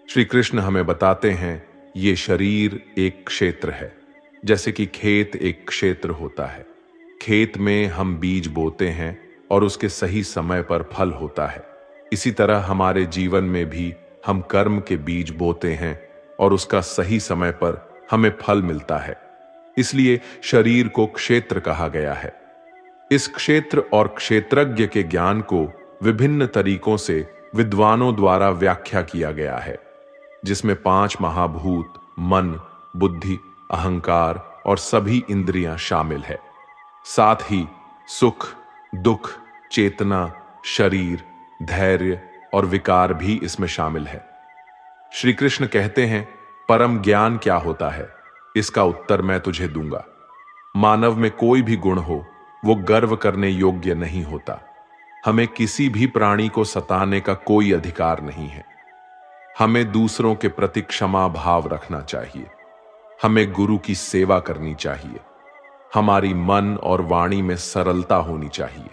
S1: श्री कृष्ण हमें बताते हैं, ये शरीर एक क्षेत्र है, जैसे कि खेत एक क्षेत्र होता है। खेत में हम बीज बोते हैं और उसके सही समय पर फल होता है। इसी तरह हमारे जीवन में भी हम कर्म के बीज बोते हैं और उसका सही समय पर हमें फल मिलता है। इसलिए शरीर को क्षेत्र कहा गया है। इस क्षेत्र और क्षेत्रज्ञ के ज्ञान को विभिन्न तरीकों से विद्वानों द्वारा व्याख्या किया गया है, जिसमें 5 महाभूत मन, बुद्धि, अहंकार और सभी इंद्रियां शामिल है। साथ ही सुख, दुख, चेतना, शरीर, धैर्य और विकार भी इसमें शामिल है। श्री कृष्ण कहते हैं, परम ज्ञान क्या होता है, इसका उत्तर मैं तुझे दूंगा। मानव में कोई भी गुण हो, वो गर्व करने योग्य नहीं होता। हमें किसी भी प्राणी को सताने का कोई अधिकार नहीं है। हमें दूसरों के प्रति क्षमा भाव रखना चाहिए। हमें गुरु की सेवा करनी चाहिए। हमारी मन और वाणी में सरलता होनी चाहिए।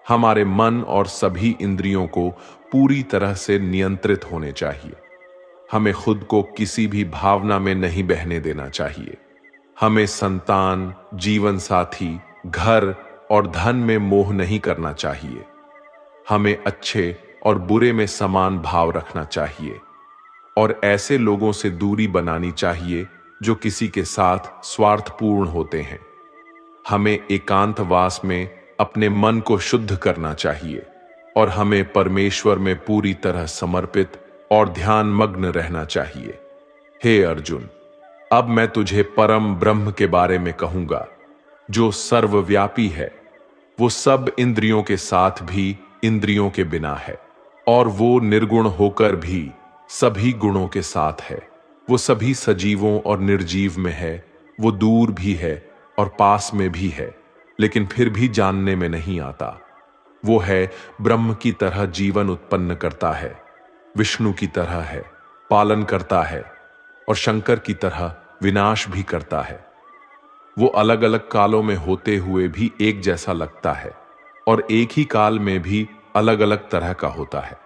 S1: हमारे मन और सभी इंद्रियों को पूरी तरह से नियंत्रित होने चाहिए। हमें खुद को किसी भी भावना में नहीं बहने देना चाहिए। हमें संतान, जीवन साथी, घर और धन में मोह नहीं करना चाहिए। हमें अच्छे और बुरे में समान भाव रखना चाहिए और ऐसे लोगों से दूरी बनानी चाहिए जो किसी के साथ स्वार्थपूर्ण होते हैं। हमें एकांतवास में अपने मन को शुद्ध करना चाहिए और हमें परमेश्वर में पूरी तरह समर्पित और ध्यानमग्न रहना चाहिए। हे अर्जुन, अब मैं तुझे परम ब्रह्म के बारे में कहूंगा, जो सर्वव्यापी है। वो सब इंद्रियों के साथ भी इंद्रियों के बिना है और वो निर्गुण होकर भी सभी गुणों के साथ है। वो सभी सजीवों और निर्जीव में है। वो दूर भी है और पास में भी है, लेकिन फिर भी जानने में नहीं आता। वो है ब्रह्म की तरह जीवन उत्पन्न करता है, विष्णु की तरह है, पालन करता है और शंकर की तरह विनाश भी करता है। वो अलग अलग कालों में होते हुए भी एक जैसा लगता है और एक ही काल में भी अलग अलग तरह का होता है।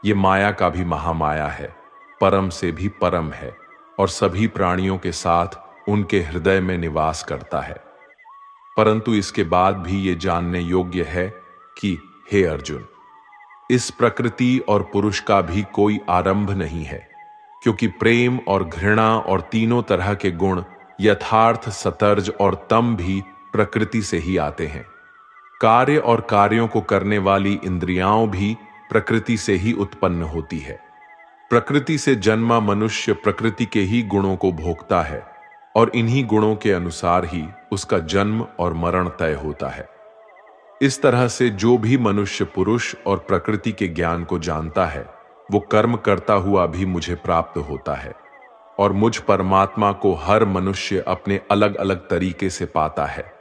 S1: ये माया का भी महामाया है, परम से भी परम है और सभी प्राणियों के साथ उनके हृदय में निवास करता है। परंतु इसके बाद भी ये जानने योग्य है कि हे अर्जुन, इस प्रकृति और पुरुष का भी कोई आरंभ नहीं है, क्योंकि प्रेम और घृणा और तीनों तरह के गुण, यथार्थ, सतर्ज और तम भी प्रकृति से ही आते हैं। कार्य और कार्यों को करने वाली इंद्रियां भी प्रकृति से ही उत्पन्न होती है। प्रकृति से जन्मा मनुष्य प्रकृति के ही गुणों को भोगता है और इन्हीं गुणों के अनुसार ही उसका जन्म और मरण तय होता है। इस तरह से जो भी मनुष्य पुरुष और प्रकृति के ज्ञान को जानता है, वो कर्म करता हुआ भी मुझे प्राप्त होता है और मुझ परमात्मा को हर मनुष्य अपने अलग अलग तरीके से पाता है।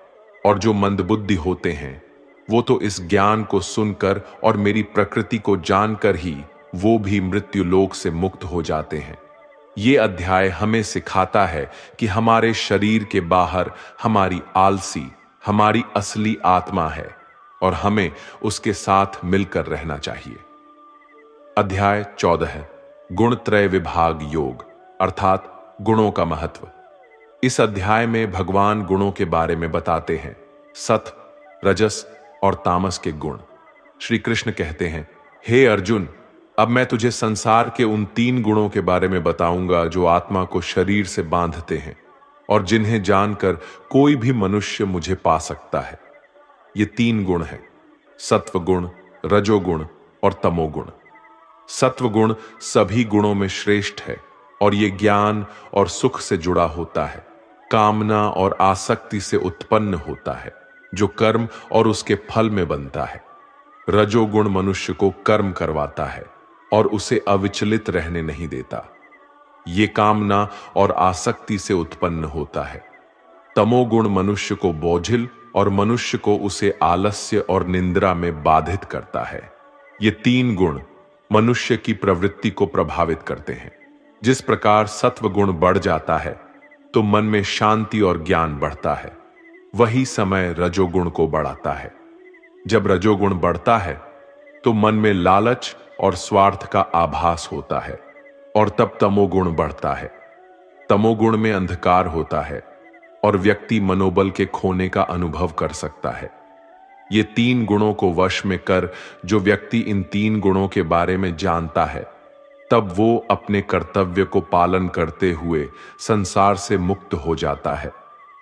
S1: और जो मंदबुद्धि होते हैं, वो तो इस ज्ञान को सुनकर और मेरी प्रकृति को जानकर ही वो भी मृत्यु लोक से मुक्त हो जाते हैं। ये अध्याय हमें सिखाता है कि हमारे शरीर के बाहर हमारी आलसी, हमारी असली आत्मा है और हमें उसके साथ मिलकर रहना चाहिए। अध्याय 14, गुणत्रय विभाग योग, अर्थात गुणों का महत्व। इस अध्याय में भगवान गुणों के बारे में बताते हैं, सत्व, रजस और तामस के गुण। श्री कृष्ण कहते हैं, हे अर्जुन, अब मैं तुझे संसार के उन 3 गुणों के बारे में बताऊंगा जो आत्मा को शरीर से बांधते हैं और जिन्हें जानकर कोई भी मनुष्य मुझे पा सकता है। ये 3 गुण हैं, सत्व गुण, रजोगुण और तमोगुण। सत्व गुण सभी गुणों में श्रेष्ठ है और ये ज्ञान और सुख से जुड़ा होता है, कामना और आसक्ति से उत्पन्न होता है, जो कर्म और उसके फल में बनता है। रजोगुण मनुष्य को कर्म करवाता है और उसे अविचलित रहने नहीं देता। ये कामना और आसक्ति से उत्पन्न होता है। तमोगुण मनुष्य को बोझिल और मनुष्य को उसे आलस्य और निंद्रा में बाधित करता है। ये 3 गुण मनुष्य की प्रवृत्ति को प्रभावित करते हैं। जिस प्रकार सत्व गुण बढ़ जाता है तो मन में शांति और ज्ञान बढ़ता है, वही समय रजोगुण को बढ़ाता है। जब रजोगुण बढ़ता है तो मन में लालच और स्वार्थ का आभास होता है और तब तमोगुण बढ़ता है। तमोगुण में अंधकार होता है और व्यक्ति मनोबल के खोने का अनुभव कर सकता है। ये तीन गुणों को वश में कर जो व्यक्ति इन तीन गुणों के बारे में जानता है, तब वो अपने कर्तव्य को पालन करते हुए संसार से मुक्त हो जाता है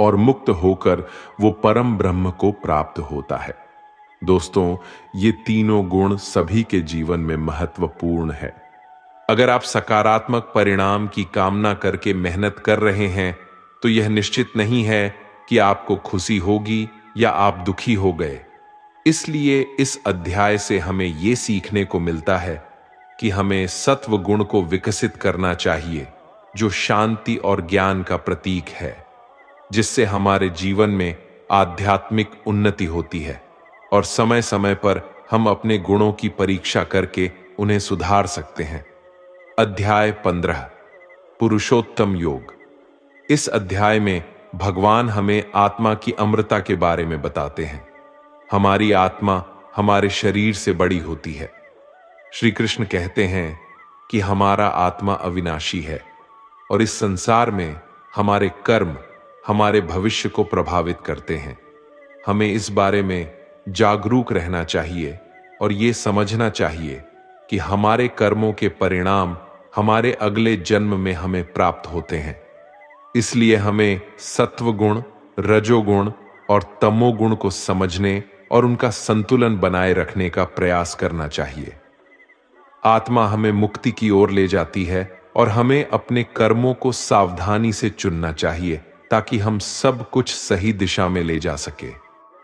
S1: और मुक्त होकर वो परम ब्रह्म को प्राप्त होता है। दोस्तों, ये तीनों गुण सभी के जीवन में महत्वपूर्ण है। अगर आप सकारात्मक परिणाम की कामना करके मेहनत कर रहे हैं, तो यह निश्चित नहीं है कि आपको खुशी होगी या आप दुखी हो गए। इसलिए इस अध्याय से हमें यह सीखने को मिलता है कि हमें सत्व गुण को विकसित करना चाहिए, जो शांति और ज्ञान का प्रतीक है, जिससे हमारे जीवन में आध्यात्मिक उन्नति होती है और समय समय पर हम अपने गुणों की परीक्षा करके उन्हें सुधार सकते हैं। अध्याय 15 पुरुषोत्तम योग। इस अध्याय में भगवान हमें आत्मा की अमरता के बारे में बताते हैं। हमारी आत्मा हमारे शरीर से बड़ी होती है। श्री कृष्ण कहते हैं कि हमारा आत्मा अविनाशी है और इस संसार में हमारे कर्म हमारे भविष्य को प्रभावित करते हैं। हमें इस बारे में जागरूक रहना चाहिए और ये समझना चाहिए कि हमारे कर्मों के परिणाम हमारे अगले जन्म में हमें प्राप्त होते हैं। इसलिए हमें सत्वगुण, रजोगुण और तमोगुण को समझने और उनका संतुलन बनाए रखने का प्रयास करना चाहिए। आत्मा हमें मुक्ति की ओर ले जाती है और हमें अपने कर्मों को सावधानी से चुनना चाहिए ताकि हम सब कुछ सही दिशा में ले जा सके।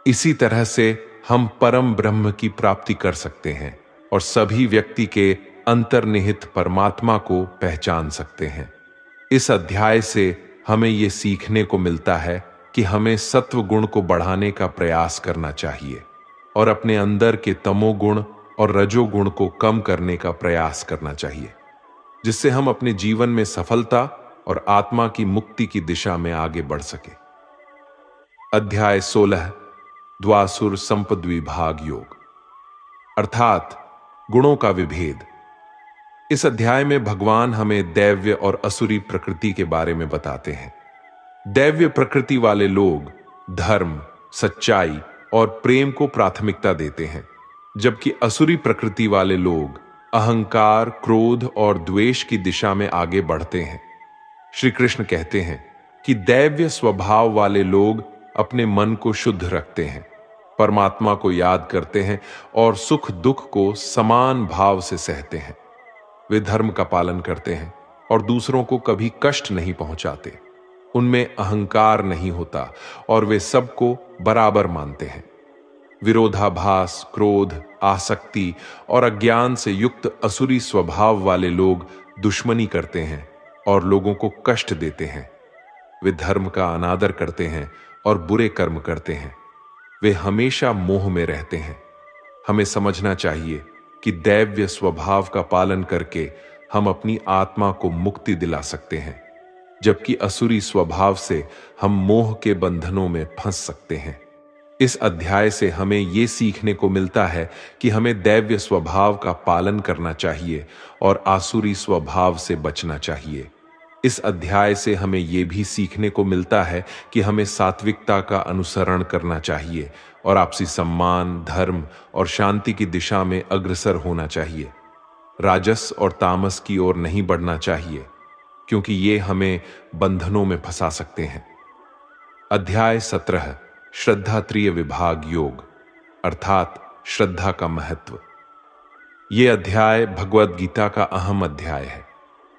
S1: इसी तरह से हम परम ब्रह्म की प्राप्ति कर सकते हैं और सभी व्यक्ति के अंतर्निहित परमात्मा को पहचान सकते हैं। इस अध्याय से हमें यह सीखने को मिलता है कि हमें सत्व गुण को बढ़ाने का प्रयास करना चाहिए और अपने अंदर के तमोगुण और रजोगुण को कम करने का प्रयास करना चाहिए, जिससे हम अपने जीवन में सफलता और आत्मा की मुक्ति की दिशा में आगे बढ़ सके। अध्याय 16 द्वासुर संपद्विभाग योग, अर्थात गुणों का विभेद। इस अध्याय में भगवान हमें दैव्य और असुरी प्रकृति के बारे में बताते हैं। दैव्य प्रकृति वाले लोग धर्म, सच्चाई और प्रेम को प्राथमिकता देते हैं, जबकि असुरी प्रकृति वाले लोग अहंकार, क्रोध और द्वेष की दिशा में आगे बढ़ते हैं। श्री कृष्ण कहते हैं कि दैव्य स्वभाव वाले लोग अपने मन को शुद्ध रखते हैं, परमात्मा को याद करते हैं और सुख दुख को समान भाव से सहते हैं। वे धर्म का पालन करते हैं और दूसरों को कभी कष्ट नहीं पहुंचाते। उनमें अहंकार नहीं होता और वे सबको बराबर मानते हैं। विरोधाभास, क्रोध, आसक्ति और अज्ञान से युक्त असुरी स्वभाव वाले लोग दुश्मनी करते हैं और लोगों को कष्ट देते हैं। वे धर्म का अनादर करते हैं और बुरे कर्म करते हैं। वे हमेशा मोह में रहते हैं। हमें समझना चाहिए कि दैव्य स्वभाव का पालन करके हम अपनी आत्मा को मुक्ति दिला सकते हैं, जबकि असुरी स्वभाव से हम मोह के बंधनों में फंस सकते हैं। इस अध्याय से हमें यह सीखने को मिलता है कि हमें दैव्य स्वभाव का पालन करना चाहिए और आसुरी स्वभाव से बचना चाहिए। इस अध्याय से हमें यह भी सीखने को मिलता है कि हमें सात्विकता का अनुसरण करना चाहिए और आपसी सम्मान, धर्म और शांति की दिशा में अग्रसर होना चाहिए। राजस और तामस की ओर नहीं बढ़ना चाहिए, क्योंकि ये हमें बंधनों में फंसा सकते हैं। अध्याय 17 श्रद्धात्रिय विभाग योग, अर्थात श्रद्धा का महत्व। यह अध्याय भगवद गीता का अहम अध्याय है,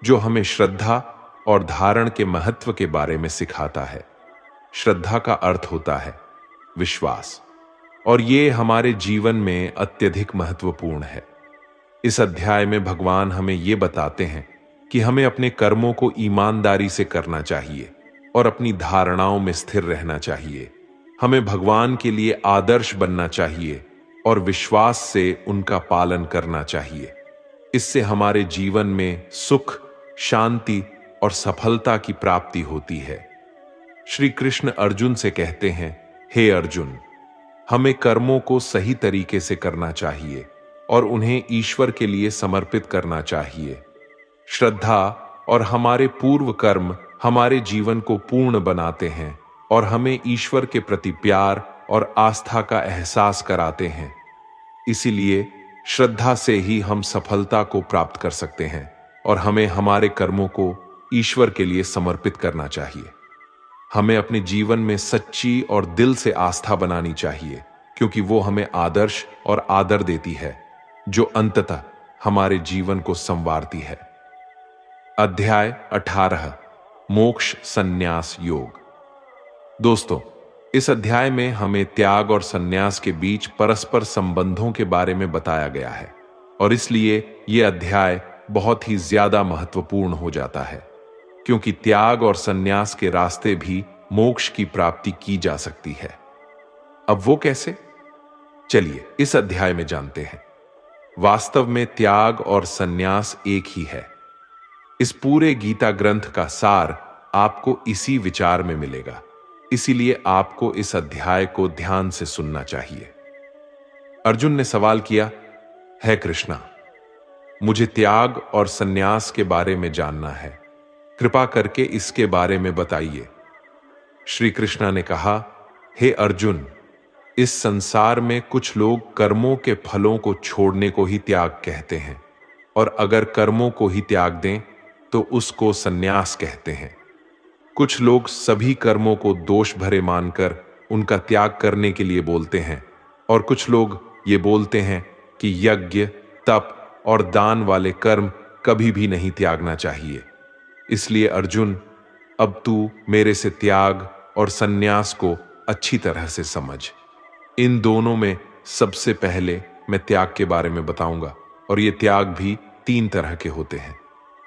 S1: जो हमें श्रद्धा और धारण के महत्व के बारे में सिखाता है। श्रद्धा का अर्थ होता है विश्वास, और ये हमारे जीवन में अत्यधिक महत्वपूर्ण है। इस अध्याय में भगवान हमें ये बताते हैं कि हमें अपने कर्मों को ईमानदारी से करना चाहिए और अपनी धारणाओं में स्थिर रहना चाहिए। हमें भगवान के लिए आदर्श बनना चाहिए और विश्वास से उनका पालन करना चाहिए। इससे हमारे जीवन में सुख, शांति और सफलता की प्राप्ति होती है। श्री कृष्ण अर्जुन से कहते हैं, हे अर्जुन, हमें कर्मों को सही तरीके से करना चाहिए और उन्हें ईश्वर के लिए समर्पित करना चाहिए। श्रद्धा और हमारे पूर्व कर्म हमारे जीवन को पूर्ण बनाते हैं और हमें ईश्वर के प्रति प्यार और आस्था का एहसास कराते हैं। इसीलिए श्रद्धा से ही हम सफलता को प्राप्त कर सकते हैं और हमें हमारे कर्मों को ईश्वर के लिए समर्पित करना चाहिए। हमें अपने जीवन में सच्ची और दिल से आस्था बनानी चाहिए, क्योंकि वो हमें आदर्श और आदर देती है, जो अंततः हमारे जीवन को संवारती है। अध्याय 18 मोक्ष संन्यास योग। दोस्तों, इस अध्याय में हमें त्याग और संन्यास के बीच परस्पर संबंधों के बारे में बताया गया है और इसलिए यह अध्याय बहुत ही ज्यादा महत्वपूर्ण हो जाता है, क्योंकि त्याग और संन्यास के रास्ते भी मोक्ष की प्राप्ति की जा सकती है। अब वो कैसे? चलिए इस अध्याय में जानते हैं। वास्तव में त्याग और संन्यास एक ही है। इस पूरे गीता ग्रंथ का सार आपको इसी विचार में मिलेगा, इसीलिए आपको इस अध्याय को ध्यान से सुनना चाहिए। अर्जुन ने सवाल किया, है कृष्णा, मुझे त्याग और संन्यास के बारे में जानना है, कृपा करके इसके बारे में बताइए। श्री कृष्णा ने कहा, हे अर्जुन, इस संसार में कुछ लोग कर्मों के फलों को छोड़ने को ही त्याग कहते हैं, और अगर कर्मों को ही त्याग दें तो उसको संन्यास कहते हैं। कुछ लोग सभी कर्मों को दोष भरे मानकर उनका त्याग करने के लिए बोलते हैं, और कुछ लोग ये बोलते हैं कि यज्ञ, तप और दान वाले कर्म कभी भी नहीं त्यागना चाहिए। इसलिए अर्जुन, अब तू मेरे से त्याग और संन्यास को अच्छी तरह से समझ। इन दोनों में सबसे पहले मैं त्याग के बारे में बताऊंगा, और ये त्याग भी 3 तरह के होते हैं: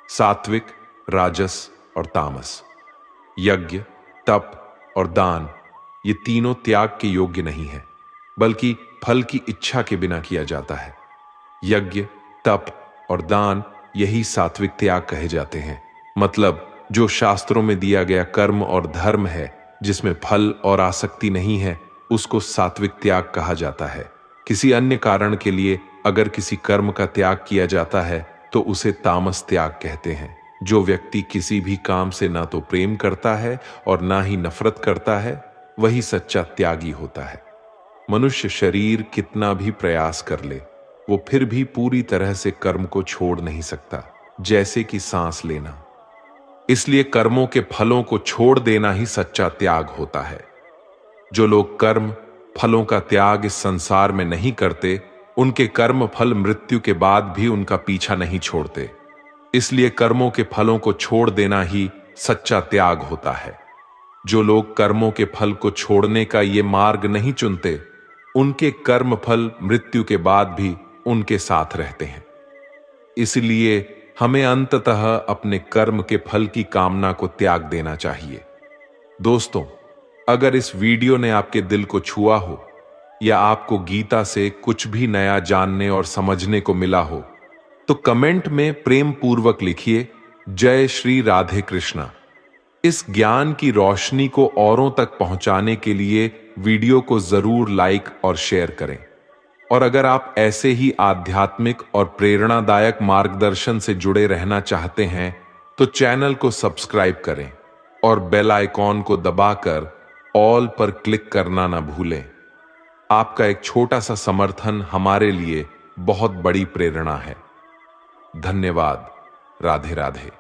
S1: सात्विक, राजस और तामस। यज्ञ, तप और दान, ये तीनों त्याग के योग्य नहीं है, बल्कि फल की इच्छा के बिना किया जाता है। यज्ञ, तप और दान यही सात्विक त्याग कहे जाते हैं। मतलब जो शास्त्रों में दिया गया कर्म और धर्म है, जिसमें फल और आसक्ति नहीं है, उसको सात्विक त्याग कहा जाता है। किसी अन्य कारण के लिए अगर किसी कर्म का त्याग किया जाता है तो उसे तामस त्याग कहते हैं। जो व्यक्ति किसी भी काम से ना तो प्रेम करता है और ना ही नफरत करता है, वही सच्चा त्यागी होता है। मनुष्य शरीर कितना भी प्रयास कर ले, वो फिर भी पूरी तरह से कर्म को छोड़ नहीं सकता, जैसे कि सांस लेना। इसलिए कर्मों के फलों को छोड़ देना ही सच्चा त्याग होता है। जो लोग कर्म फलों का त्याग इस संसार में नहीं करते, उनके कर्म फल मृत्यु के बाद भी उनका पीछा नहीं छोड़ते। इसलिए कर्मों के फलों को छोड़ देना ही सच्चा त्याग होता है। जो लोग कर्मों के फल को छोड़ने का ये मार्ग नहीं चुनते, उनके कर्म फल मृत्यु के बाद भी उनके साथ रहते हैं। इसलिए हमें अंततः अपने कर्म के फल की कामना को त्याग देना चाहिए। दोस्तों, अगर इस वीडियो ने आपके दिल को छुआ हो या आपको गीता से कुछ भी नया जानने और समझने को मिला हो, तो कमेंट में प्रेम पूर्वक लिखिए, जय श्री राधे कृष्णा। इस ज्ञान की रोशनी को औरों तक पहुंचाने के लिए वीडियो को जरूर लाइक और शेयर करें। और अगर आप ऐसे ही आध्यात्मिक और प्रेरणादायक मार्गदर्शन से जुड़े रहना चाहते हैं, तो चैनल को सब्सक्राइब करें और बेल आइकॉन को दबाकर ऑल पर क्लिक करना ना भूलें। आपका एक छोटा सा समर्थन हमारे लिए बहुत बड़ी प्रेरणा है। धन्यवाद। राधे राधे।